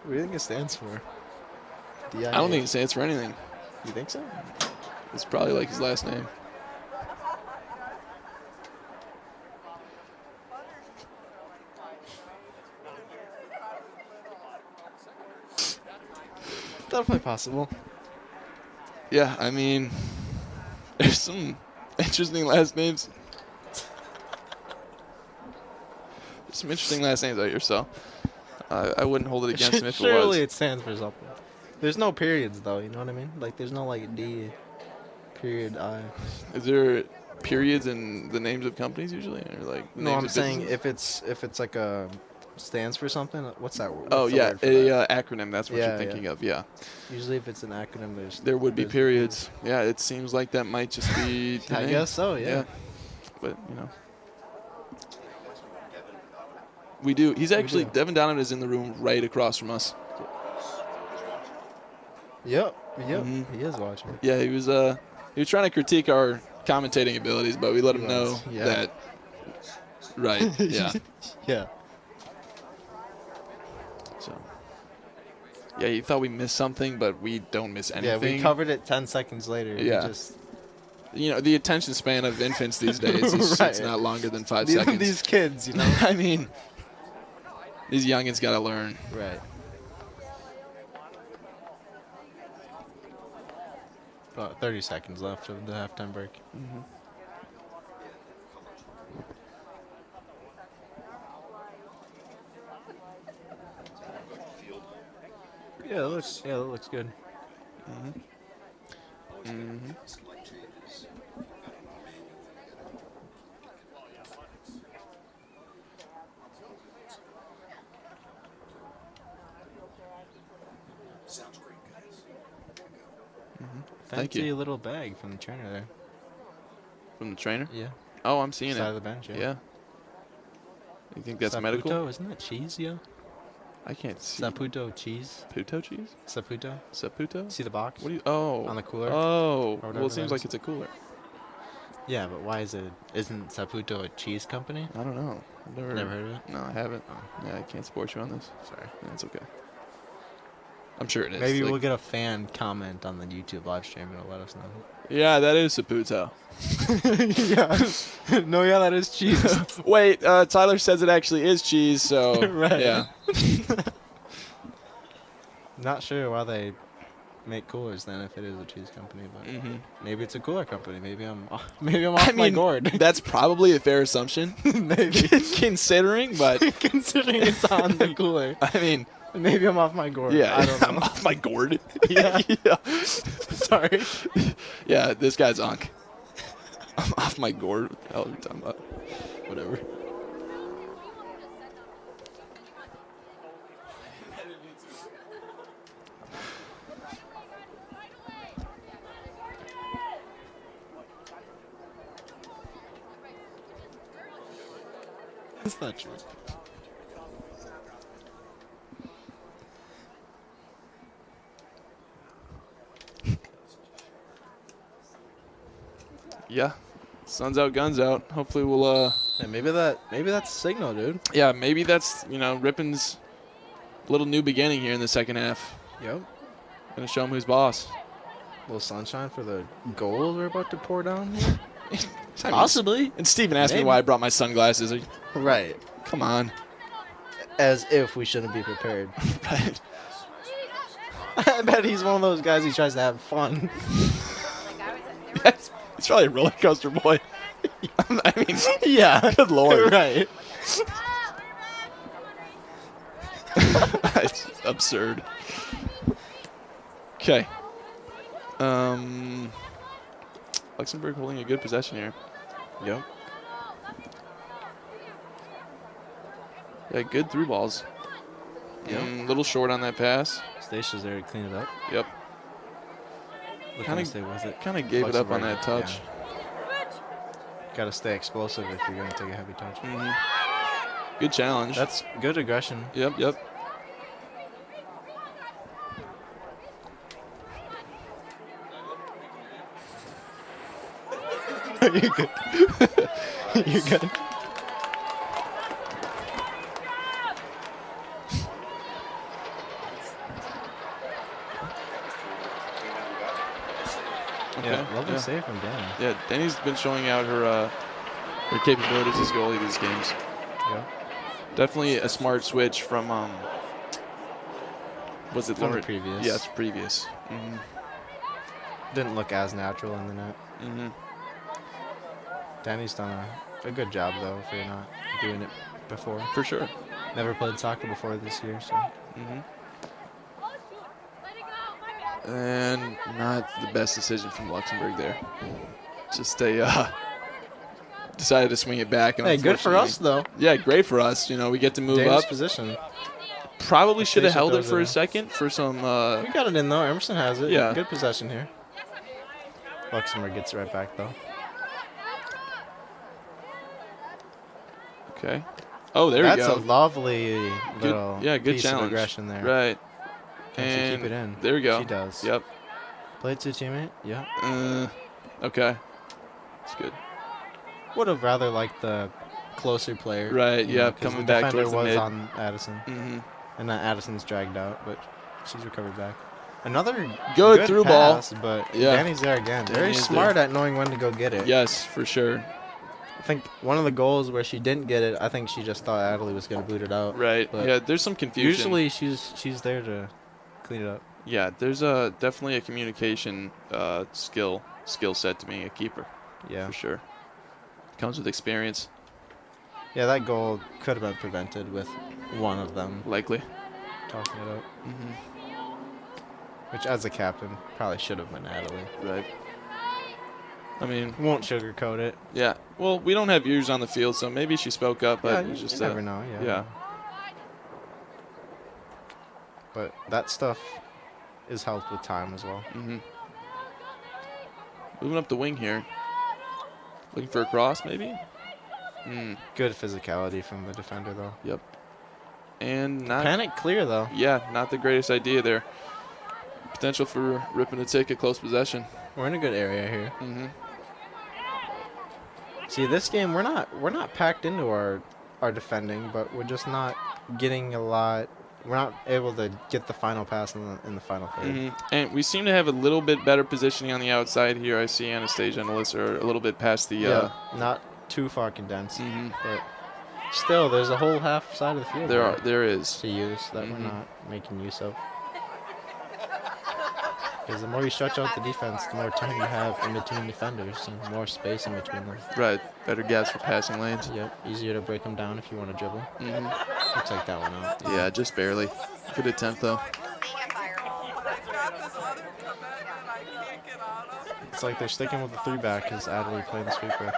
What do you think it stands for? DIA? I don't think it stands for anything. You think so? It's probably like his last name. Definitely possible. Yeah, I mean, there's some interesting last names. There's some interesting last names out here, so I wouldn't hold it against him if it was. Surely it stands for something. There's no periods though, you know what I mean? Like there's no like D period I. Is there periods in the names of companies usually, or like No, names I'm of saying businesses? if it's like a stands for something. What's that word? Oh What's the yeah, word for that? acronym. That's what Yeah, you're thinking of. Yeah, Usually if it's an acronym, there would be there's- periods. Yeah, it seems like that might just be. the I name. guess so. Yeah. But we do. He's actually do. Devin Donovan is in the room right across from us. Yep. Mhm. He is watching. Yeah, he was trying to critique our commentating abilities, but we let him know Yeah. that. Right. Yeah. Yeah. So Yeah, you thought we missed something, but we don't miss anything. Yeah, we covered it 10 seconds later. We Yeah. just You know, the attention span of infants these days is Right. it's not longer than 5 seconds. these kids, you know. I mean, these youngins got to learn. Right. About 30 seconds left of the halftime break. Yeah, that looks good. Sounds great, guys. Thank Fancy you. little bag from the trainer there. From the trainer? Yeah. Oh, I'm seeing Side it. of the bench, yeah. Yeah. You think that's Saputo, medical? isn't that cheese, yo? I can't see. Saputo cheese. Puto cheese? Saputo. Saputo? See the box? What do you? Oh. On the cooler? Oh. whatever Well, it that seems is. like it's a cooler. Yeah, but why is it? Isn't Saputo a cheese company? I don't know. I've Never heard of it? No, I haven't. Oh. Yeah, I can't support you on this. Sorry. That's okay. I'm sure it is. Maybe Like- we'll get a fan comment on the YouTube live stream and it'll let us know. Yeah, that is Saputo. yeah. No, yeah, that is cheese. Wait, Tyler says it actually is cheese, so Right. yeah. Not sure why they make coolers then if it is a cheese company, but maybe it's a cooler company. Maybe I'm off I my mean, gourd. that's probably a fair assumption, Maybe. considering. But Considering it's on the cooler. I mean, Maybe I'm off my gourd. yeah, I don't know. I'm off my gourd. Yeah. yeah. Sorry. Yeah, this guy's unk. I'm off my gourd. What the hell are you talking about? Whatever. That's not true. Yeah. Sun's out, guns out. Hopefully we'll Yeah, maybe that's a signal, dude. yeah, maybe that's, Ripon's little new beginning here in the second half. Yep. Gonna show him who's boss. little sunshine for the goals we're about to pour down here. I mean, Possibly. And Steven asked me Maybe. why I brought my sunglasses. Right. Come on. As if we shouldn't be prepared. Right. I bet he's one of those guys who tries to have fun. Yes. He's probably a roller coaster boy. I mean, Yeah. good lord. Right. It's absurd. Okay. Luxembourg holding a good possession here. Yep. Yeah, good through balls. Yep. Little short on that pass. Stacia's there to clean it up. Yep. Looking Kinda- to stay with it. Kind of gave it up on that Luxembourg, touch. Gotta stay explosive if you're gonna take a heavy touch. Good challenge. That's good aggression. Yep, yep. You're good. You're good. Yeah, lovely yeah. save from Danny. Yeah, Danny's been showing out her capabilities as goalie these games. Yeah. Definitely a smart switch from was it From the Lauren? previous. Yes, previous. Didn't look as natural in the net. Danny's done a good job though if you're not doing it before. For sure. Never played soccer before this year, so And not the best decision from Luxembourg there. Just decided to swing it back. And hey, good for us though. Yeah, great for us. We get to move Danny's up. position. Probably should have Stacia held it throws for it a in. second for some. We got it in though. Emerson has it. Yeah. Good possession here. Luxembourg gets it right back though. Okay. Oh, there we That's go. a lovely little Good piece challenge. of aggression there. Right. Can she And keep it in? There we go. She does. Yep. Play it to a teammate. Yeah. Okay. It's good. Would have rather liked the closer player. Right, you know, yeah, 'cause coming the back defender towards the was mid. on Addison. And then Addison's dragged out, but She's recovered back. Another Good through ball. pass, but Yeah. Danny's there again. Danny Very is smart there. at knowing when to go get it. Yes, for sure. I think one of the goals where she didn't get it, I think she just thought Adley was going to boot it out. Right. But Yeah, there's some confusion. usually she's there to clean it up. Yeah, there's definitely a communication skill set to being a keeper. Yeah. For sure. Comes with experience, Yeah, that goal could have been prevented with one of them likely. talking it up. Mm-hmm. Which, as a captain, probably should have been Adley. Right. I mean, Won't sugarcoat it. yeah. Well, we don't have viewers on the field, so maybe she spoke up, but Yeah, it's you just never know. Yeah. Yeah. But that stuff is helped with time as well. Mm-hmm. Moving up the wing here. Looking for a cross, maybe? Good physicality from the defender, though. Yep. And not Panic clear, though. Yeah, not the greatest idea there. Potential for Ripon to take a close possession. We're in a good area here. Mm-hmm. See, this game we're not packed into our defending, but we're just not getting a lot. We're not able to get the final pass in the final third. Mm-hmm. And we seem to have a little bit better positioning on the outside here. I see Anastasia and Alyssa are a little bit past the. Yeah, not too far condensed, Mhm. but still, there's a whole half side of the field There is. to use that we're not making use of. Because the more you stretch out the defense, the more time you have in between defenders and more space in between them. Right. Better gaps for passing lanes. Yep, easier to break them down if you want to dribble. Mm-hmm. Looks like that one out. Yeah, just barely. Good attempt though. It's like they're sticking with the 3-back because Adley playing the sweeper.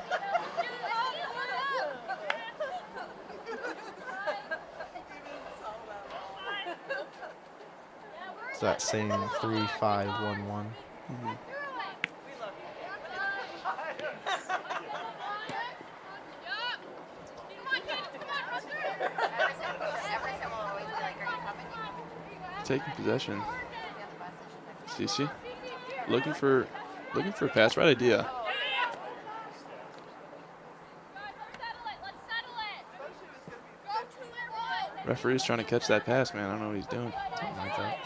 It's that same 3-5-1-1. Taking possession. Cece. Looking for a pass. Right idea. Referee's trying to catch that pass, man. I don't know what he's doing. Something like that.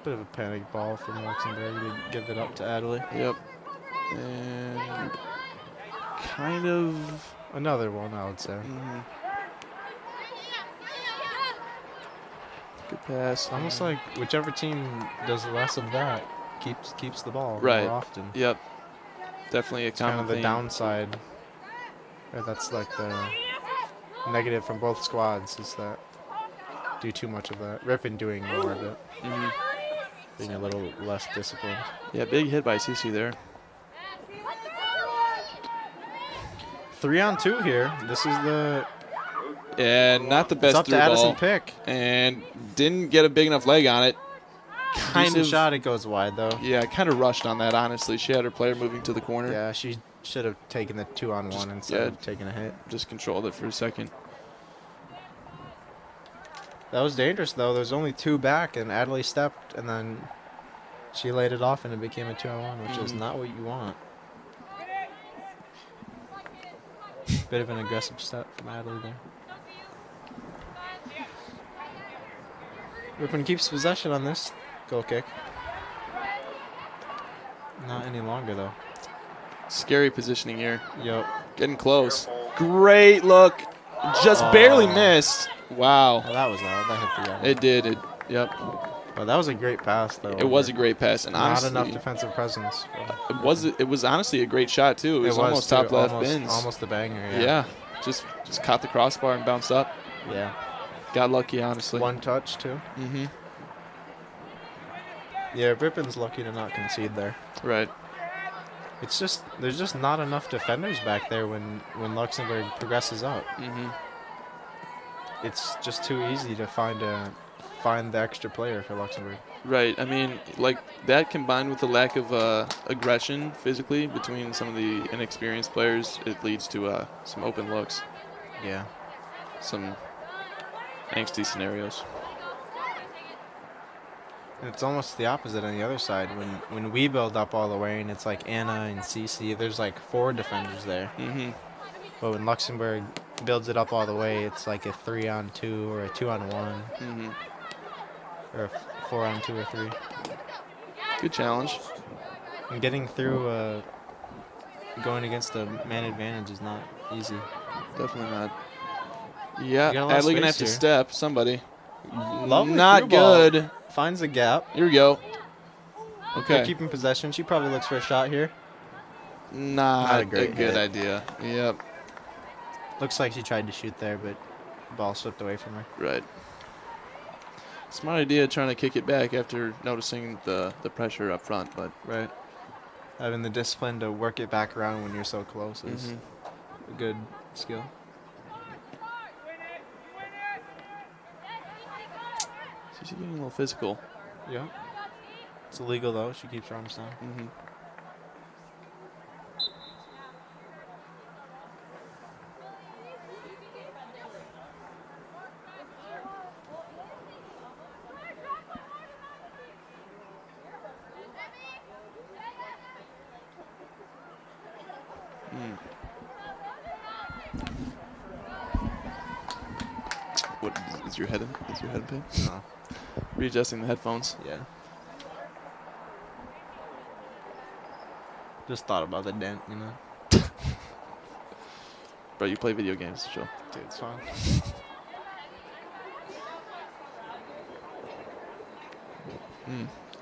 Bit of a panic ball from Luxembourg to give it up to Adley. Yep. And kind of. Another one, I would say. Good pass. Almost like whichever team does less of that keeps the ball Right. more often. Yep. Definitely a It's kind common of the theme. downside. Or that's like the negative from both squads is that do too much of that. Ripon doing more of it, being a little less disciplined. Yeah, big hit by Cece there. 3-on-2 here. This is the And not the it's best up to through Addison ball. Pick. And didn't get a big enough leg on it. Kind Decent of shot. It goes wide though. Yeah, kind of rushed on that, honestly. She had her player moving to the corner. Yeah, she should have taken the 2-on-1 instead of taking a hit. Just controlled it for a second. That was dangerous though. There's only 2 back, and Adley stepped, and then she laid it off, and it became a 2-on-1, which is not what you want. Bit of an aggressive step from Adley there. Ripon keeps possession on this goal kick. Not any longer though. Scary positioning here. Yep. Getting close. Great look. Just barely missed. Wow. Well, that was loud. That hit the guy. It did. Yep. But that was a great pass though. It was a great pass, and Not honestly, enough defensive presence. it was honestly a great shot too. It was almost top too, left almost, bins. Almost a banger. Yeah. Just caught the crossbar and bounced up. Yeah. Got lucky, honestly. One touch too. Mm-hmm. Yeah, Ripon's lucky to not concede there. Right. It's just there's just not enough defenders back there when Luxembourg progresses up. Mm-hmm. It's just too easy to find the extra player for Luxembourg. Right. I mean, like that combined with the lack of aggression physically between some of the inexperienced players, it leads to some open looks, Yeah. some angsty scenarios. It's almost the opposite on the other side. When we build up all the way and it's like Anna and Cece, there's like 4 defenders there. Mm-hmm. But when Luxembourg builds it up all the way, it's like a 3-on-2 or a 2-on-1. Mm-hmm. or 4 on 2 or 3. Good challenge. And getting through going against a man advantage is not easy. Definitely not. You Yeah, got a lot of Adley gonna have space to here. step. Somebody. Lovely Not through ball. good. Finds a gap. Here we go. They're Okay. keeping possession. She probably looks for a shot here. Not a great good hit. idea. Yep. Looks like she tried to shoot there, but the ball slipped away from her. Right. Smart idea trying to kick it back after noticing the pressure up front, but Right. Having the discipline to work it back around when you're so close is a good skill. she's getting a little physical. Yeah. It's illegal though. She keeps her arms down. Mm-hmm. What is your head in? Is your head in pain? No. Readjusting the headphones. Yeah. Just thought about the dent, you know. Bro, you play video games, so. Dude, it's fine.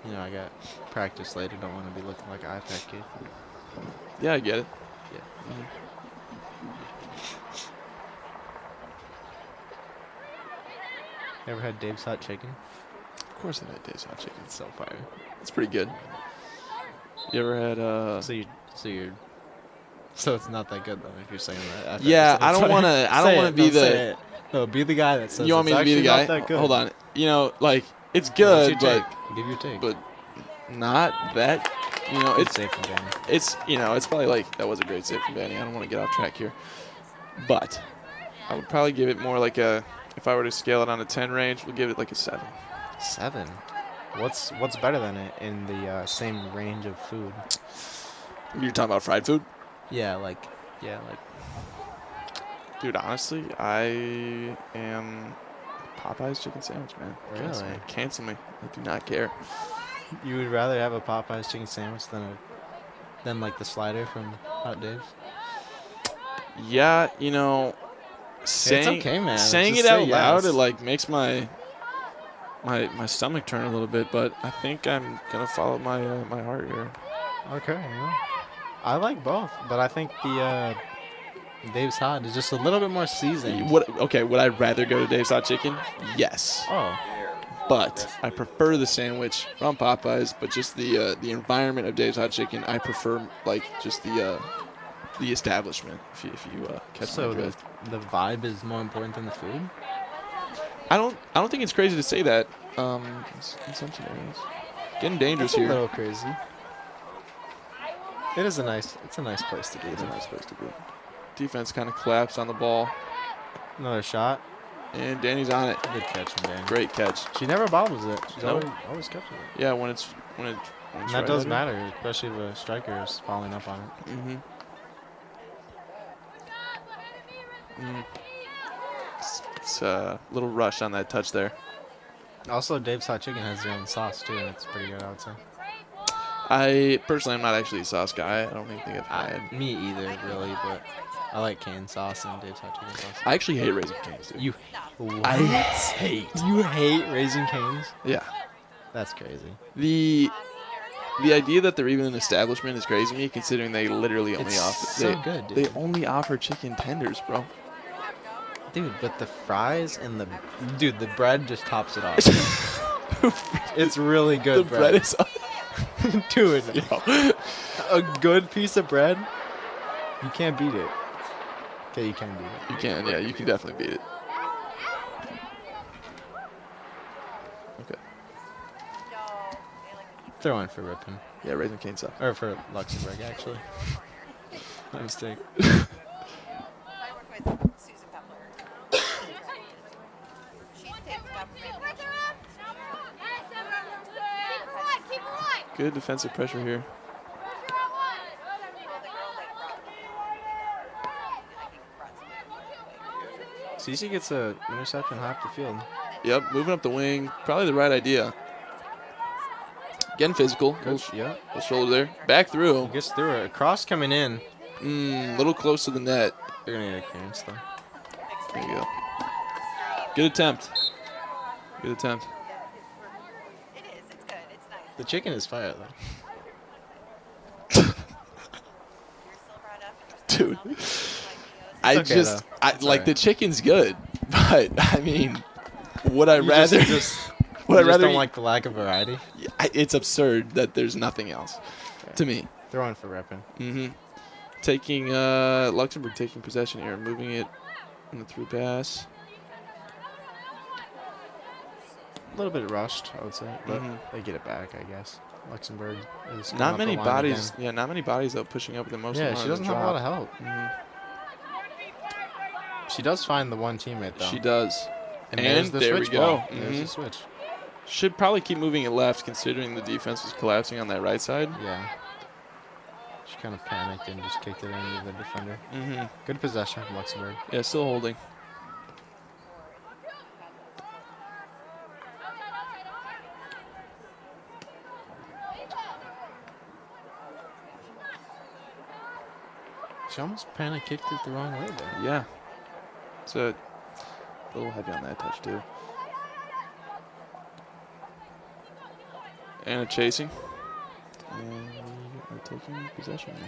You know, I got practice later. Don't want to be looking like an iPad kid. Yeah, I get it. Yeah. Ever had Dave's Hot Chicken? Of course I had Dave's Hot Chicken. It's so fire. It's pretty good. You ever had So it's not that good though. If you're saying that. After Yeah, I I don't want to. I don't want to be the. No, be the guy that says. You want me to be the guy? Not that good. Hold on. You know, like it's What's good, your but take? Give your take. but not that. You know, Good it's save from Danny. it's you know, it's probably like that was a great save from Danny. I don't want to get off track here, but I would probably give it more like a. If I were to scale it on a 10 range, we'll give it like a 7. 7. What's better than it in the same range of food? You're talking about fried food? Yeah, like. Dude, honestly, I am Popeye's chicken sandwich, man. Cancel Really? me. Cancel me. I do not care. You would rather have a Popeye's chicken sandwich than like the slider from Hot Dave's? Yeah, you know, saying okay, man. saying Just it say out loud, yes. it like makes my stomach turn a little bit. But I think I'm gonna follow my my heart here. Okay. Yeah. I like both, but I think the Dave's Hot is just a little bit more seasoned. Would I rather go to Dave's Hot Chicken? Yes. Oh. But I prefer the sandwich from Popeyes. But just the environment of Dave's Hot Chicken, I prefer like just the establishment. If you catch So my drift. the vibe is more important than the food? I don't think it's crazy to say that. In some scenarios, getting dangerous That's a here. little crazy. It's a nice place to be. It's a nice place to be. Defense kind of collapsed on the ball, Another shot. and Danny's on it. Good catch from Danny. Great catch. She never bobbles it. She's Nope. always catching it. Yeah, when it's And that right does at her. matter, especially if a striker is following up on it. Mm-hmm. It's a little rush on that touch there. Also, Dave's Hot Chicken has their own sauce too, and it's pretty good, I would say. I personally am not actually a sauce guy. I don't even think I've had. Me either, really, but I like canned sauce and Dave's Hot Chicken sauce. I actually hate Raising Cane's, dude. You hate. You hate Raising Cane's? Yeah. That's crazy. The idea that they're even an establishment is crazy to me, considering they literally only It's offer. so good, dude. They only offer chicken tenders, bro. Dude, but the fries and the bread just tops it off. It's really The good bread is. Dude, Yo. a good piece of bread, you can't beat it. Okay, you can beat it. You can, yeah, you can definitely beat it. Okay. Throw in for Ripon. Yeah, Raising Cane suck. Or for Luxemburg, actually. My mistake. I work with Susan Pepler. She's taken government. Good defensive pressure here. Cece gets a interception high up the field. Yep, moving up the wing. Probably the right idea. Getting physical. Yeah. Little shoulder there. Back through. He gets through it. Cross coming in. Little close to the net. They're going to get a clearance, though. There you go. Good attempt. Good attempt. The chicken is fire, though. Dude. okay, though. It's like alright. the chicken's good, but I mean, would I rather You would I just rather don't eat- like the lack of variety? It's absurd that there's nothing else to me. Throwing for Ripon. Taking Luxembourg taking possession here, moving it in the through pass. A little bit rushed, I would say, but they get it back, I guess. Luxembourg is Not many going up the line bodies. again. Yeah, not many bodies though pushing up with the most. Yeah, of she them doesn't on have the a lot of help. drop. She does find the one teammate, though. She does. And there's the there switch we go. ball. There's the switch. Should probably keep moving it left, considering the defense was collapsing on that right side. Yeah. She kind of panicked and just kicked it into the defender. Mm-hmm. Good possession from Luxembourg. Yeah, still holding. She almost panic kicked it the wrong way, though. Yeah. It's a little heavy on that touch, too. And a chasing. And we are taking possession now.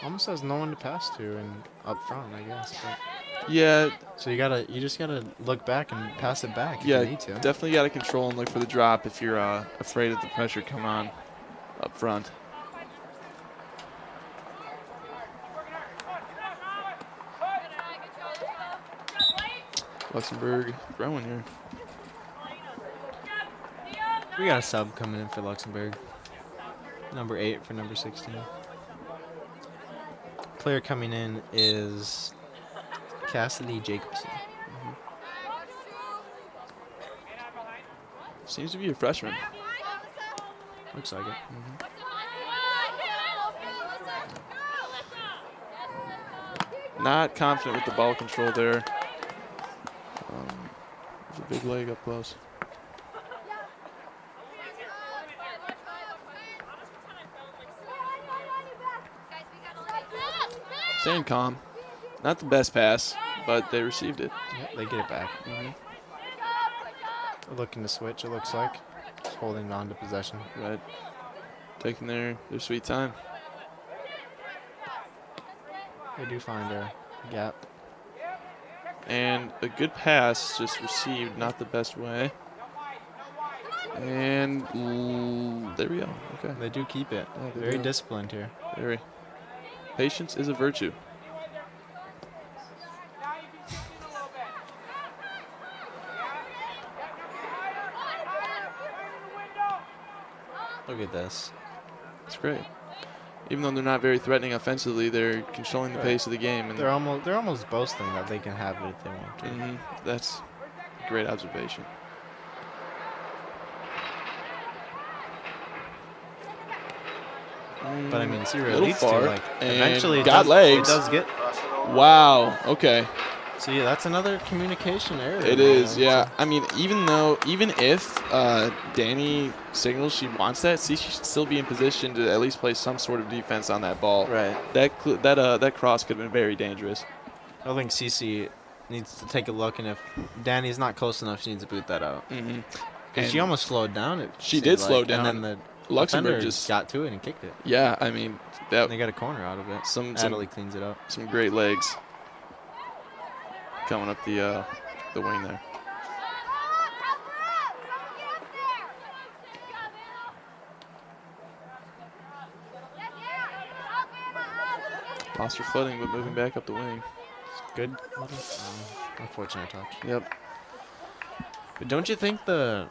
Almost has no one to pass to and up front, I guess. But Yeah, so you just gotta look back and pass it back if yeah, you need to. definitely got to control and look for the drop if you're afraid of the pressure come on up front. Luxembourg throwing here. We got a sub coming in for Luxembourg. Number 8 for number 16. Player coming in is Cassidy Jacobson. Seems to be a freshman. Looks like it. Not confident with the ball control there. There's a big leg up close. Staying calm. Not the best pass, but they received it. Yep, they get it back. They're looking to switch, it looks like. Just holding on to possession. Right. Taking their sweet time. They do find a gap. And a good pass just received, not the best way. And there we go. Okay. They do keep it. Yeah, they Very do. disciplined here. Very. Patience is a virtue. Look at this. It's great. Even though they're not very threatening offensively, they're controlling the Right. pace of the game. And They're almost boasting that they can have it if they want to. That's a great observation. But I mean, see where it Little leads far, to. Like, and eventually, got legs. It does get. Wow. Okay. See, that's another communication error. It is. Yeah. I mean, even if Danny signals she wants that, she should still be in position to at least play some sort of defense on that ball. Right. That cross could have been very dangerous. I think Cece needs to take a look, and if Danny's not close enough, she needs to boot that out. Mm-hmm. Because she almost slowed down. It She seemed did slow like, down. And then the Luxembourg defender just got to it and kicked it. Yeah. I mean, And they got a corner out of it. Some- Natalie cleans it up. some great legs coming up the wing there. Lost her footing, but moving back up the wing. Good. Unfortunate touch. Yep. But don't you think the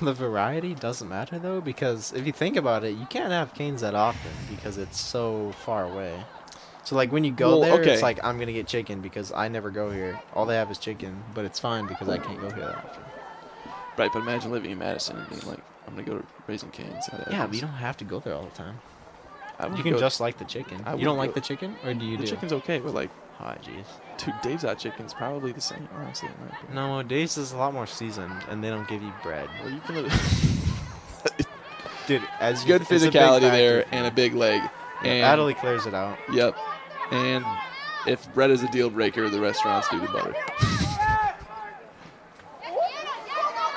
variety doesn't matter though? Because if you think about it, you can't have canes that often because it's so far away. So like when you go Well, there, okay. it's like I'm gonna get chicken because I never go here. All they have is chicken, but it's fine because I can't go here that often. Right, but imagine living in Madison and being like, I'm gonna go to Raising Cane's. Yeah, but you don't have to go there all the time. I would You can go- just like the chicken. I You don't would like go- the chicken, or do you the do? chicken's okay, but like, Oh, jeez. dude, Dave's Hot Chicken's probably the same, honestly. In my opinion. No, Dave's is a lot more seasoned, and they don't give you bread. Well, you can. Dude, as Good it's a big physicality factor there for and me. a big leg. Yeah, And Adderley clears it out. Yep. And if bread is a deal breaker, the restaurants do the butter.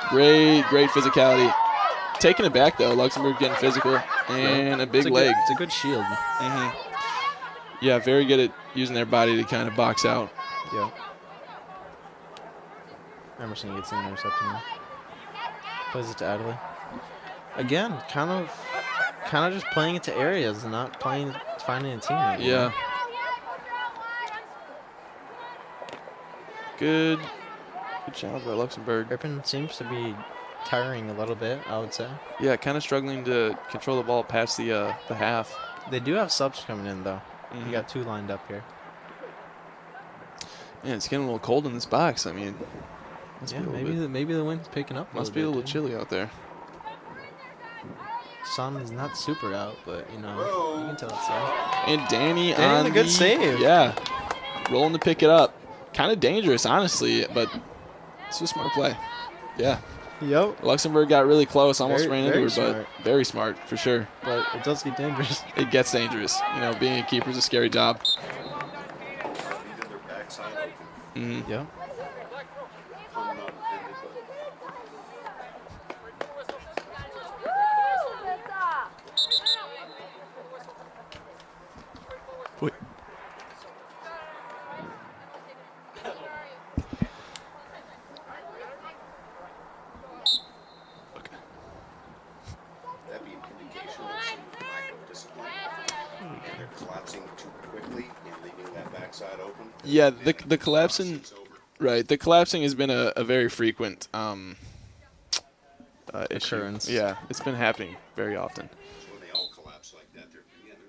Great physicality. Taking it back, though. Luxembourg getting physical. And a big leg. It's a good shield. Yeah, very good at using their body to kind of box out. Yeah. Emerson gets in interception now. Plays it to Adderley. Again, kind of just playing it to areas and not finding a teammate. you Yeah. know? Good challenge by Luxembourg. Ripon seems to be tiring a little bit, I would say. Yeah, kind of struggling to control the ball past the half. They do have subs coming in, though. Mhm. You got 2 lined up here. Yeah, it's getting a little cold in this box. I mean, must Yeah, be a little maybe bit, maybe the wind's picking up. must be a little bit, too. chilly out there. Sun is not super out, but you know, you can tell it's out. And Danny Danny on with a good save. Yeah, rolling to pick it up. Kind of dangerous, honestly, but it's a smart play. Yeah, Yep. Luxembourg got really close, almost Very- ran into her, very but very smart for sure. But it does get dangerous. It gets dangerous. You know, being a keeper is a scary job. Leaving their backside open. Mhm. Yeah. Pun not intended, Wait. that'd be an indication of some lack of discipline. And they're collapsing too quickly and leaving that backside open. Yeah, the collapsing. It's over. Right, the collapsing has been a very frequent issue. Occurrence. Yeah, it's been happening very often. So when they all collapse like that, they're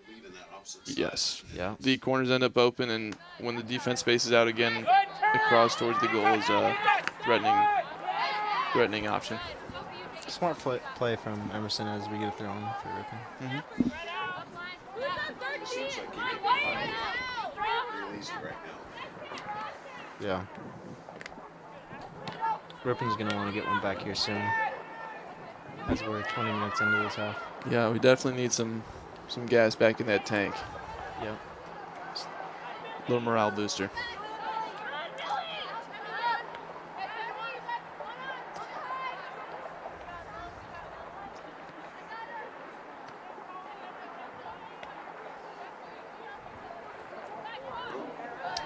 leaving that opposite side. Yes. Yeah. The corners end up open, and when the defense spaces out again, across towards the goal is a threatening option. Smart play from Emerson as we get a throw in for Ripon. It seems like you can find it real easy right now. Yeah. Ripon's gonna want to get one back here soon, as we're 20 minutes into this half. Yeah, we definitely need some gas back in that tank. Yep. Little morale booster.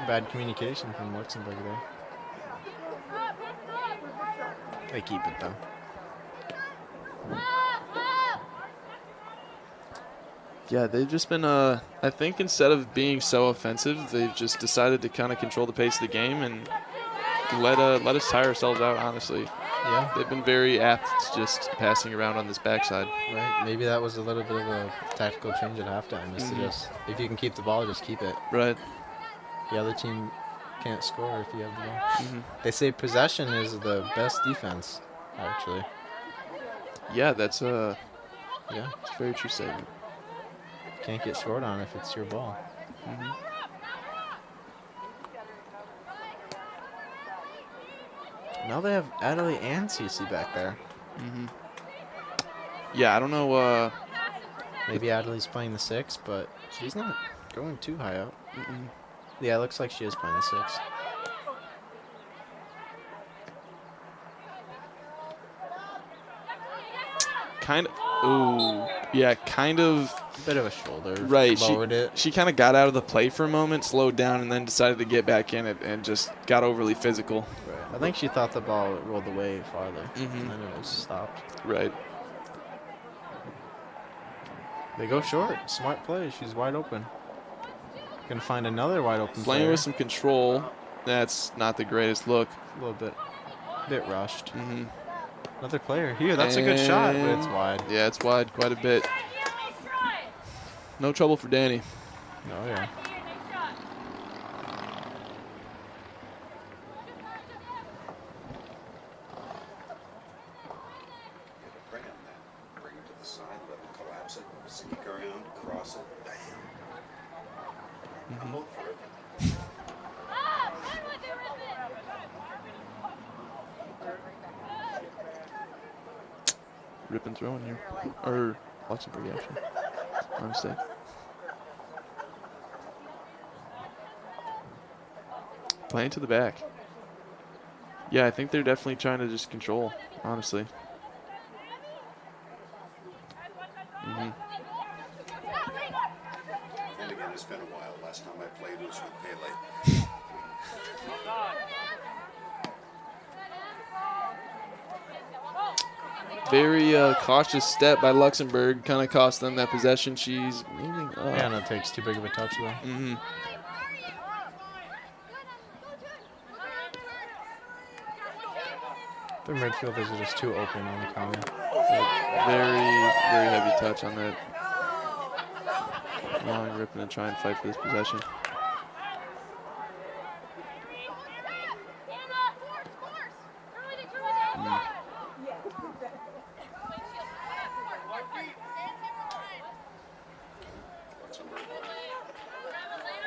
Bad communication from Luxembourg there. They keep it though. Yeah, they've just been, I think instead of being so offensive, they've just decided to kind of control the pace of the game and let us tire ourselves out, honestly. Yeah. They've been very apt to just passing around on this backside. Right. Maybe that was a little bit of a tactical change at halftime. Is to Mhm. just, if you can keep the ball, just keep it. Right. The other team can't score if you have the ball. Mhm. They say possession is the best defense, actually. Yeah, that's Yeah. a very true statement. Can't get scored on if it's your ball. Mhm. Now they have Adderley and CC back there. Mhm. Yeah, I don't know. Maybe Adderley's playing the 6, but she's not going too high up. Mm-mm. Yeah, it looks like she is playing the 6. Kind of. Ooh. Yeah, kind of. Bit of a shoulder. Right. Lowered it. She kind of got out of the play for a moment, slowed down, and then decided to get back in it and just got overly physical. Right. I think she thought the ball rolled away farther. Mhm. And then it was stopped. Right. They go short. Smart play. She's wide open. Gonna find another wide open Playing player. with some control. That's not the greatest look. A little bit rushed. Hmm. Another player here. That's a good shot, but it's And- wide. Yeah, it's wide quite a bit. No trouble for Danny. Oh yeah. Bring it to the side, let them collapse bounce it, sneak around, cross it. Bam. I'm all for it. Ripon throwing here. Or Luxembourg, actually. My mistake. Playing to the back. Yeah, I think they're definitely trying to just control, honestly. And again, it's been a while. Last time I played was with Pele. Very cautious step by Luxembourg. Kind of cost them that possession. She's moving up. Yeah, no, it takes too big of a touch, though. Mm-hmm. Their midfielders are just too open on the counter. Very, very heavy touch on that. Allowing Ripon to try and fight for this possession.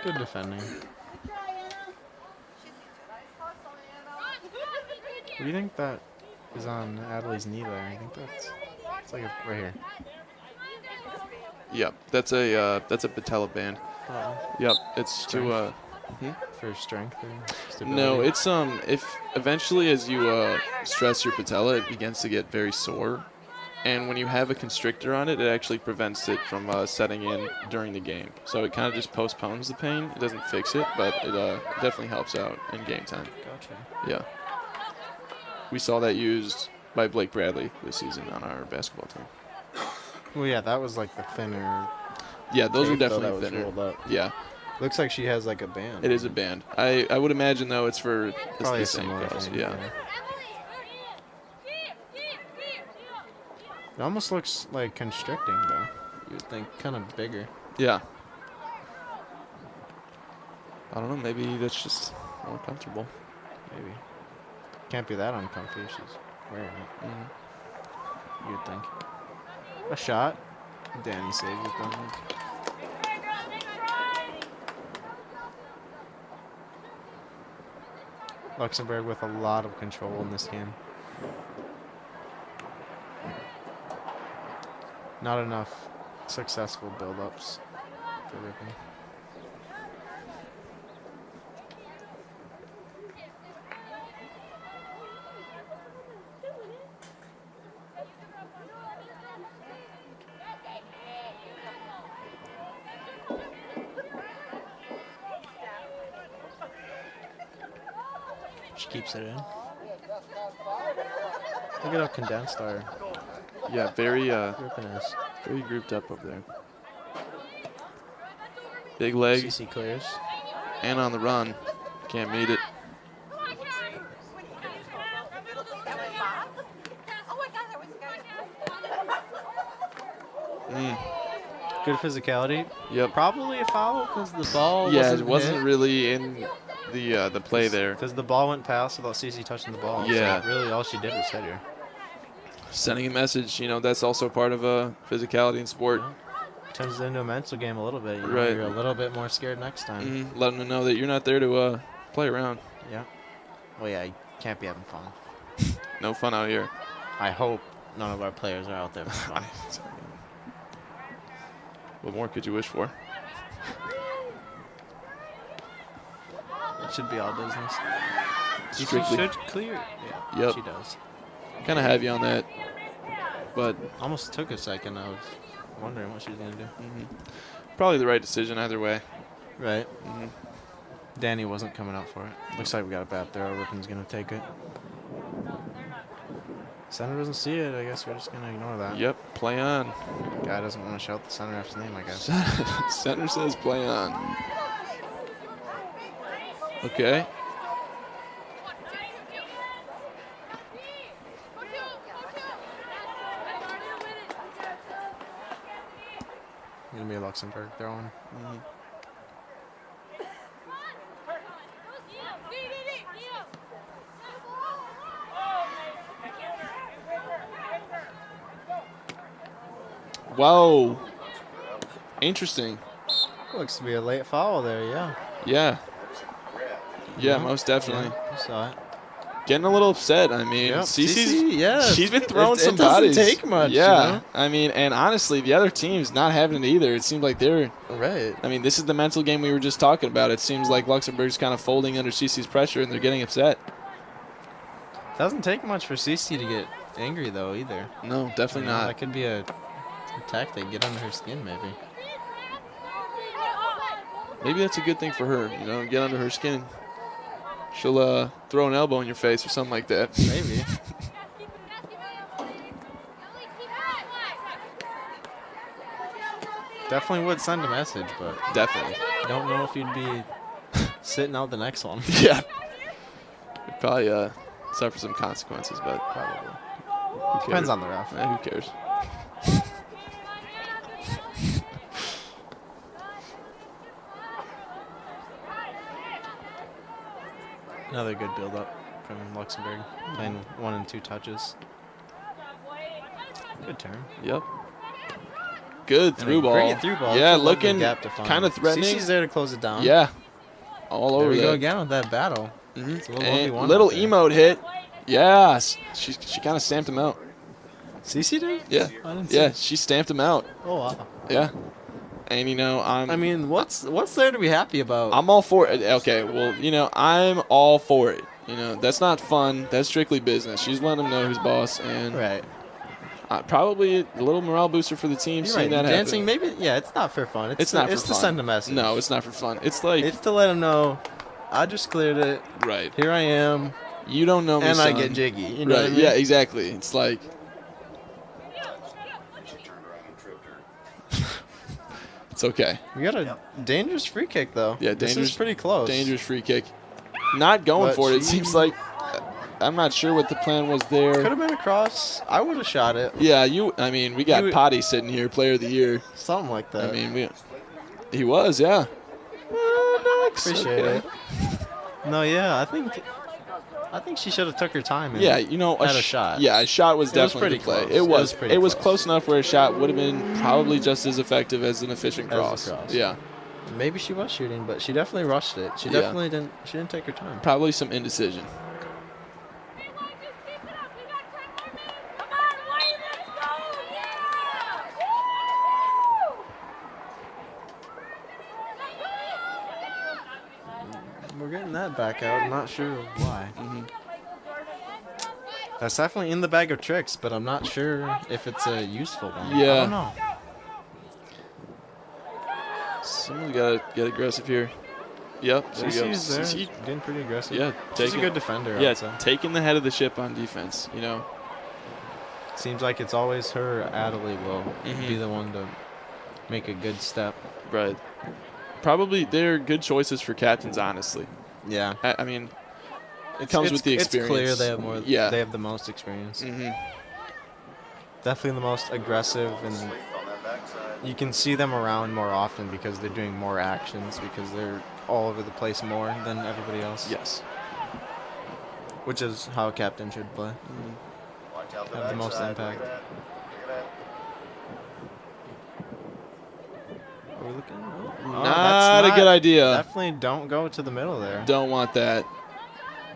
Good defending. What do you think that is on Adelaide's knee there? I think it's like right here. Yep, that's a patella band. Yep, it's to For strength or stability? no, it's if eventually as you stress your patella, it begins to get very sore, and when you have a constrictor on it, it actually prevents it from setting in during the game. So it kind of just postpones the pain. It doesn't fix it, but it definitely helps out in game time. Gotcha. Yeah. We saw that used by Blake Bradley this season on our basketball team. Well, yeah, that was like the thinner. Yeah, those are tape, though, definitely that was thinner. rolled up. Yeah, Looks like she has like a band. it is a band. I would imagine, though, it's for Probably the a same similar cause. thing. Yeah. It almost looks like constricting, though. You would think kind of bigger. Yeah. I don't know. Maybe that's just more comfortable. Maybe. Can't be that uncomfy if she's wearing it. Mhm. You'd think. A shot. Danny saves it, though. Luxembourg with a lot of control in this game. Not enough successful build-ups for Ripon. She keeps it in. Look at how condensed our Yeah, very Ripon is. very grouped up over there. Big leg CC clears. and on the run. Can't meet it. Good physicality. Yep. Probably a foul because the ball Yeah, wasn't it wasn't really in the play there. Because the ball went past without CC touching the ball. Yeah. So really all she did was hit her. Sending a message, that's also part of physicality in sport. Turns it into a mental game a little bit. You know, Right. You're a little bit more scared next time. Letting them know that you're not there to play around. Yeah. Well, yeah, you can't be having fun. No fun out here. I hope none of our players are out there for fun. What more could you wish for? It should be all business. Strictly. She should clear. Yeah, Yep. she does. Kind of have you on that, but Almost took a second. I was wondering what she was going to do. probably the right decision either way. Right. Mhm. Danny wasn't coming out for it. Looks like we got a bad throw. Ripon's going to take it. Center doesn't see it. I guess we're just going to ignore that. Yep, play on. Guy doesn't want to shout the center ref's name, I guess. Center says play on. Okay. Going to be a Luxembourg throwing. Whoa. Interesting. Looks to be a late foul there, yeah. Yeah. Yeah, most definitely. Yeah, I saw it. Getting a little upset. I mean, Yep. Cece's, Cece, yeah. she's been throwing some it doesn't bodies. take much, Yeah. you know? I mean, and honestly, the other team's not having it either. It seems like they're, Right. I mean, this is the mental game we were just talking about. It seems like Luxembourg's kind of folding under Cece's pressure, and they're getting upset. Doesn't take much for Cece to get angry, though, either. No, definitely You know, not. That could be a tactic. Get under her skin, maybe. Maybe that's a good thing for her, you know, get under her skin. She'll throw an elbow in your face or something like that. Maybe. Definitely would send a message, but Definitely. don't know if you'd be sitting out the next one. Yeah. It'd probably suffer some consequences, but Probably. who cares? Depends on the ref. Who cares? Another good build-up from Luxembourg, playing 1 and 2 touches. Good turn. Yep. Good through ball. Great through ball. Yeah, That's a lovely looking gap to find. kind of threatening. Cece's there to close it down. Yeah. All There over we that. go again with that battle. Mhm. It's a little And 1v1 little out there. emote hit. Yeah. She kind of stamped him out. Cece did? Yeah. I didn't see Yeah, it. she stamped him out. Oh, wow. Yeah. And, you know, I mean, what's there to be happy about? I'm all for it. Okay, well, you know, I'm all for it. You know, that's not fun. That's strictly business. She's letting him know who's boss, and right. probably a little morale booster for the team You're seeing right. that Dancing, happen. maybe, yeah, it's not for fun. It's not for It's fun. to send a message. No, it's not for fun. It's like, It's to let him know, I just cleared it. right. Here I am. You don't know me, And I son. get jiggy. You know Right, what I mean? yeah, exactly. It's like, She turned around and tripped her. it's okay. We got a dangerous free kick, though. Yeah, This dangerous. is pretty close. Dangerous free kick. Not going But for it. It she- seems like, I'm not sure what the plan was there. Could have been a cross. I would have shot it. Yeah, I mean, we got You- Potty sitting here, player of the year. Something like that. I mean, he was, yeah. Appreciate Okay. it. No, yeah, I think she should have took her time. And Yeah, you know, had a shot. Yeah, a shot was It was definitely pretty the play. close. It was. pretty It was close. close enough where a shot would have been probably just as effective as an efficient As a cross. cross. Yeah, Maybe she was shooting, but she definitely rushed it. She Yeah. definitely didn't. She didn't take her time. probably some indecision. We're getting that back out. I'm not sure why. That's definitely in the bag of tricks, but I'm not sure if it's a useful one. Yeah. I don't know. Someone's got to get aggressive here. Yep, there you go. Cece's there, Cece, getting pretty aggressive. yeah, She's a taking, good defender. yeah, I'd say. taking the head of the ship on defense. You know, Seems like it's always her. Adelaide will Mhm. be the one to make a good step. right? Probably they're good choices for captains. Honestly, Yeah, I mean, it comes with the experience. It's clear they have more. Yeah. They have the most experience. hmm Definitely the most aggressive, and On that backside. you can see them around more often because they're doing more actions because they're all over the place more than everybody else. Yes. Which is how a captain should play. Watch out Have the most backside. impact. Look at that. Are we looking? Oh, Not that's a good idea. Definitely don't go to the middle there. Don't want that.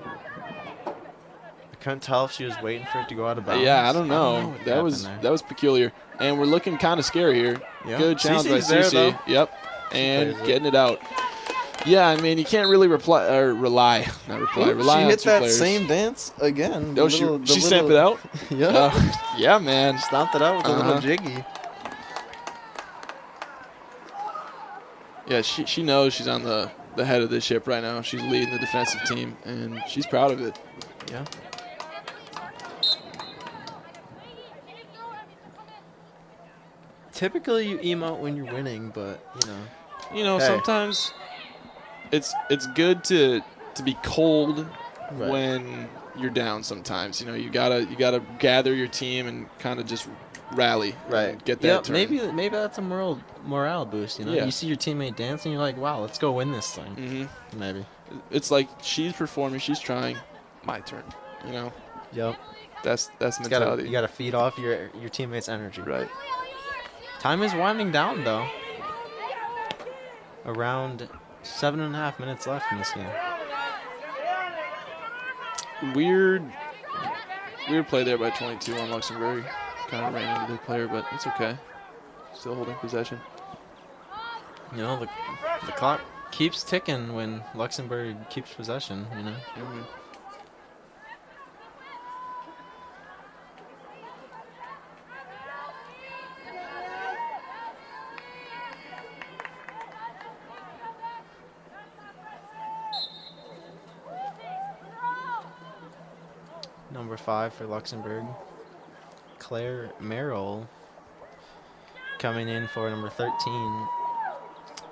I couldn't tell if she was waiting for it to go out of bounds. Yeah, I don't know. what That was happened there. that was peculiar. And we're looking kind of scary here. Yeah. Good challenge by Cece's there, Cece. though. Yep. And plays it. getting it out. Yeah, I mean, you can't really rely She on hit two that players. same dance again. Oh, she stamped it out? Yeah. Yeah, man. Stomped it out with a Uh-huh. little jiggy. Yeah, she knows she's on the head of the ship right now. She's leading the defensive team, and she's proud of it. Yeah. Typically, you emote when you're winning, but You know, Hey. sometimes it's good to be cold Right. when you're down. Sometimes, you know, you gotta gather your team and kind of just rally, and get that. Yeah, turn. maybe that's a morale boost. You know, Yeah. you see your teammate dancing, you're like, wow, let's go win this thing. hmm Maybe. It's like she's performing, she's trying. My turn. You know, Yep. that's You mentality. gotta feed off your teammates' energy. Right. Time is winding down, though. Around 7.5 minutes left in this game. Weird play there by 22 on Luxembourg. Kind of ran into the player, but it's okay. Still holding possession. You know, the clock keeps ticking when Luxembourg keeps possession, you know. Mm-hmm. Number 5 for Luxembourg. Claire Merrill coming in for number 13,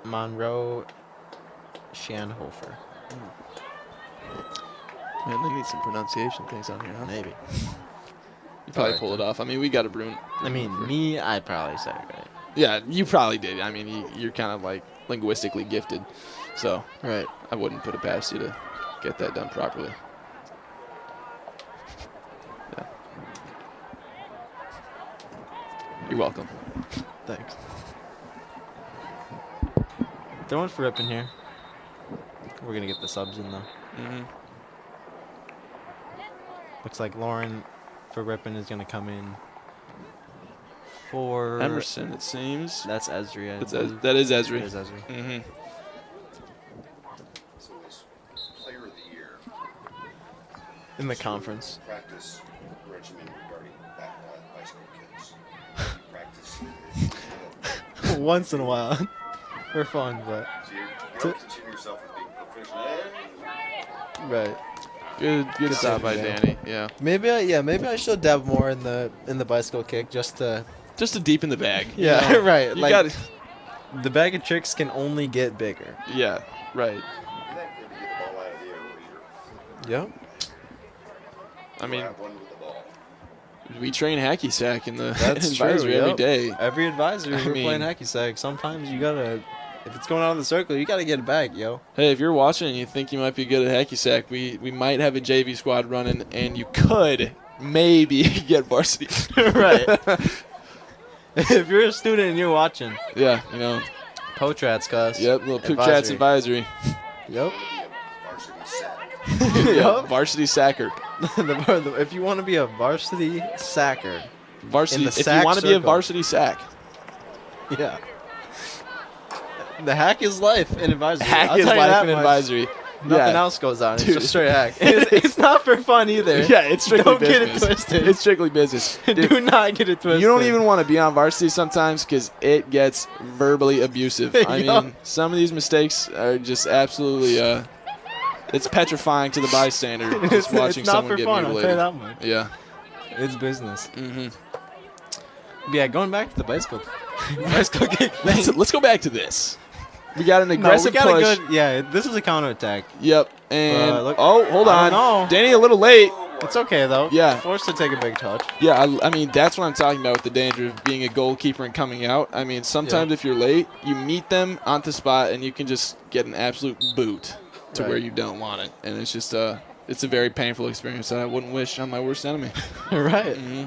Monroe Schanhofer. Man, they need some pronunciation things on here, huh? Maybe. You probably Alright, pull it off. I mean, we got a Brune. I mean, me, I'd probably say it right. Yeah, you probably did. I mean, you're kind of like linguistically gifted. So Right. I wouldn't put it past you to get that done properly. Yeah. You're welcome. Thanks. Throwing for Ripon here. We're going to get the subs in, though. Mm-hmm. Looks like Lauren for Ripon is going to come in for Emerson, it seems. That's Esri. I That is Esri. That is Esri. Mm-hmm. So this player of the year In the conference. practice regimen regarding bicycle kicks. You practice. Once in a while. For fun, but. So you don't consider yourself as being proficient. Right. Good stop by yeah. Danny. Yeah. Maybe I should dab more in the bicycle kick just to. Just to deepen the bag. Yeah, you know? right. You Like gotta, the bag of tricks can only get bigger. yeah, right. You're not going to get the ball out of the air Yep. I mean, grab one with the ball. we train hacky sack in the That's advisory true, every yep. day. Every advisor, I we're mean- playing hacky sack. Sometimes you gotta, if it's going out of the circle, you gotta get it back, yo. Hey, if you're watching and you think you might be good at hacky sack, we might have a JV squad running, and you could maybe get varsity. Right. If you're a student and you're watching, Yeah, you know. Potrats, cuss. Yep, little Poop Chats advisory. Yep. Varsity sack. Yeah, varsity sacker. If you want to be a varsity sacker, Varsity. In the If you sack want to be a circle. varsity sack, yeah. The hack is life in advisory. hack I'll is tell you life that and much. advisory. Nothing Yeah. else goes on. It's Dude. just straight hack. It's not for fun either. Yeah, it's strictly Don't get business. it twisted. It's strictly business. Dude, Do not get it twisted. you don't even want to be on varsity sometimes because it gets verbally abusive. I Yeah. mean, some of these mistakes are just absolutely, it's petrifying to the bystander just watching it's not someone for get fun, I'll tell you mutilated. that much. Yeah. It's business. Mm-hmm. But yeah, going back to the bicycle kick thing. Let's go back to this. We got an No, aggressive we got push. a good. Yeah, this is a counterattack. Yep. And look- oh, hold I on. don't know. Danny a little late. It's okay though. Yeah. Forced to take a big touch. Yeah, I mean, that's what I'm talking about with the danger of being a goalkeeper and coming out. I mean, sometimes Yeah. if you're late, you meet them on the spot and you can just get an absolute boot to Right. where you don't want it. And it's just it's a very painful experience that I wouldn't wish on my worst enemy. Right. Hmm.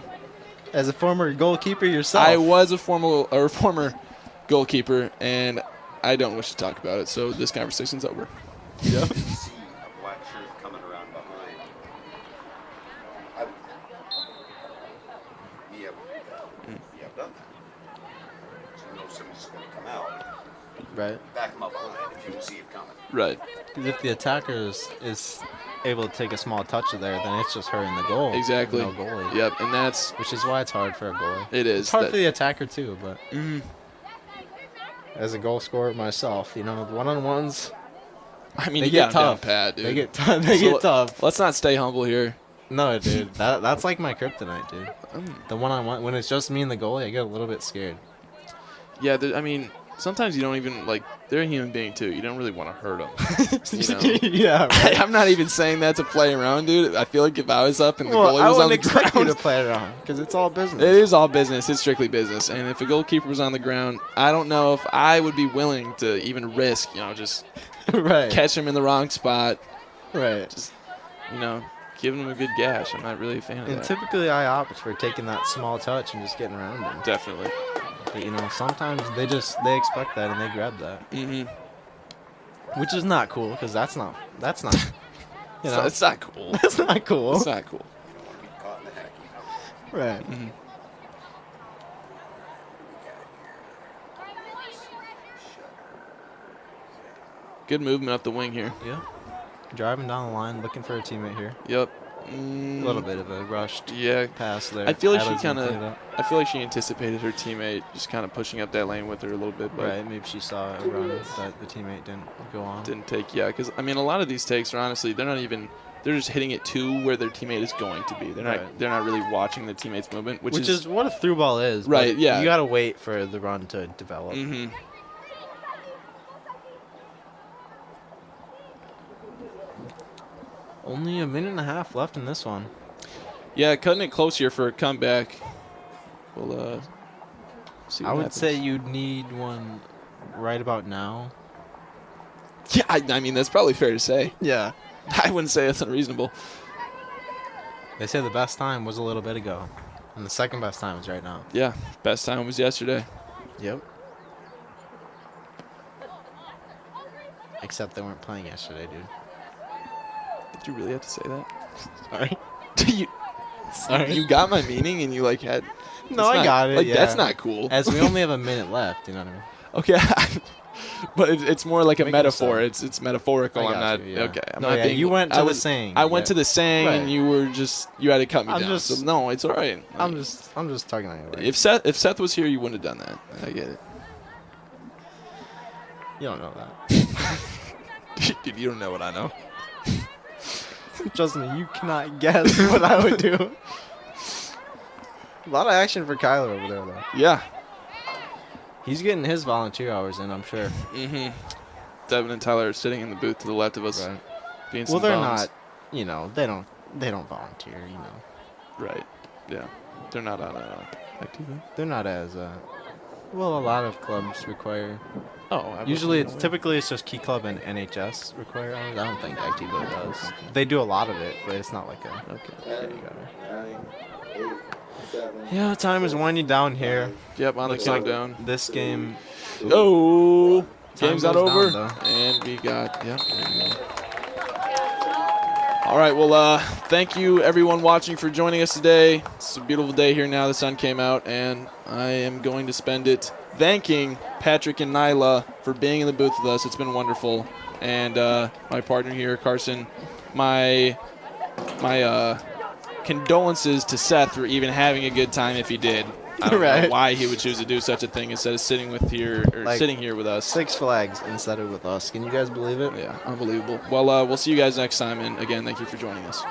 As a former goalkeeper yourself. I was a former goalkeeper, and I don't wish to talk about it, so this conversation's over. Yep. See a black shirt coming around behind. Me have done that. So you know somebody's going to come out. Right. Back them up behind if you can see it coming. Right. Because if the attacker is able to take a small touch there, then it's just hurting the goal. Exactly. No goalie. Yep, and that's Which is why it's hard for a goalie. it is. It's hard that- for the attacker too, but Mhm. as a goal scorer myself, you know, the one-on-ones, I mean, they you get got 'em down tough. pat, dude. They get tough. They So get tough. Let's not stay humble here. No, dude, that's like my kryptonite, dude. Mm. The one-on-one, when it's just me and the goalie, I get a little bit scared. Yeah, I mean, sometimes you don't even, like, they're a human being, too. You don't really want to hurt them. You know? Yeah, right. I'm not even saying that to play around, dude. I feel like if I was up and the Well, goalie I was on wouldn't the expect you ground, to play it on, because it's all business. it is all business. It's strictly business. And if a goalkeeper was on the ground, I don't know if I would be willing to even risk, just Right. catch him in the wrong spot, Right. giving him a good gash. I'm not really a fan of And that. typically I opt for taking that small touch and just getting around him. Definitely. But, you know, sometimes they expect that and they grab that. Mm-hmm. Which is not cool, because that's not, you know. It's not cool. That's not cool. It's not cool. Be caught in the hacky. Right. Mm-hmm. Good movement up the wing here. Yeah. Driving down the line, looking for a teammate here. Yep. A little bit of a rushed Yeah. pass there. I feel like Adler's she gonna kind clean it of. up. I feel like she anticipated her teammate just kind of pushing up that lane with her a little bit, but Right, maybe she saw a run that the teammate didn't go on. didn't take. Yeah, because I mean, a lot of these takes are honestly they're not even. They're just hitting it to where their teammate is going to be. They're not. Right. They're not really watching the teammate's movement, which is what a through ball is. but Right, yeah. You got to wait for the run to develop. Mm-hmm. Only a minute and a half left in this one. Yeah, cutting it close here for a comeback. We'll see. What I would happens. say you'd need one right about now. Yeah, I mean that's probably fair to say. Yeah. I wouldn't say that's unreasonable. They say the best time was a little bit ago, and the second best time is right now. Yeah, best time was yesterday. Yep. Except they weren't playing yesterday, dude. Did you really have to say that? Sorry. you, Sorry. you got my meaning, and you like had. No, that's I not- got it. Like yeah. that's not cool. As we only have a minute left, you know what I mean? Okay, but it's more like a Make it metaphor. sound. It's metaphorical. I I'm got not you, yeah. okay. I'm No, not yeah, being. you went to I the was- saying, I went yeah. to the saying, Right. and you had to cut me I'm down. just- So no, it's all right. I'm just talking anyway. If Seth was here, you wouldn't have done that. I get it. You don't know that. Dude, you don't know what I know. Trust me, you cannot guess what I would do. A lot of action for Kyler over there, though. Yeah. He's getting his volunteer hours in, I'm sure. Mm-hmm. Devin and Tyler are sitting in the booth to the left of us. Right. Being Well, some they're bums. not. You know, they don't volunteer. You know, Right. Yeah. They're not on active. they're not as. Well, a lot of clubs require. Oh, Usually, typically it's just Key Club and NHS require hours. I don't think Activo does. They do a lot of it, but it's not like a. Okay. There you go. 9, 8, 7. Yeah, time is winding down here. Yep, on the Looks like countdown. This game. Oh, Time game's not goes over. down, though. And we got, yep. There we go. All right, well, thank you everyone watching for joining us today. It's a beautiful day here now. The sun came out, and I am going to spend it thanking Patrick and Nyla for being in the booth with us. It's been wonderful. And my partner here, Carson, my condolences to Seth for even having a good time if he did. I don't know Right. why he would choose to do such a thing instead of sitting here with us. Six Flags instead of with us. Can you guys believe it? Yeah, unbelievable. Well, we'll see you guys next time, and again, thank you for joining us.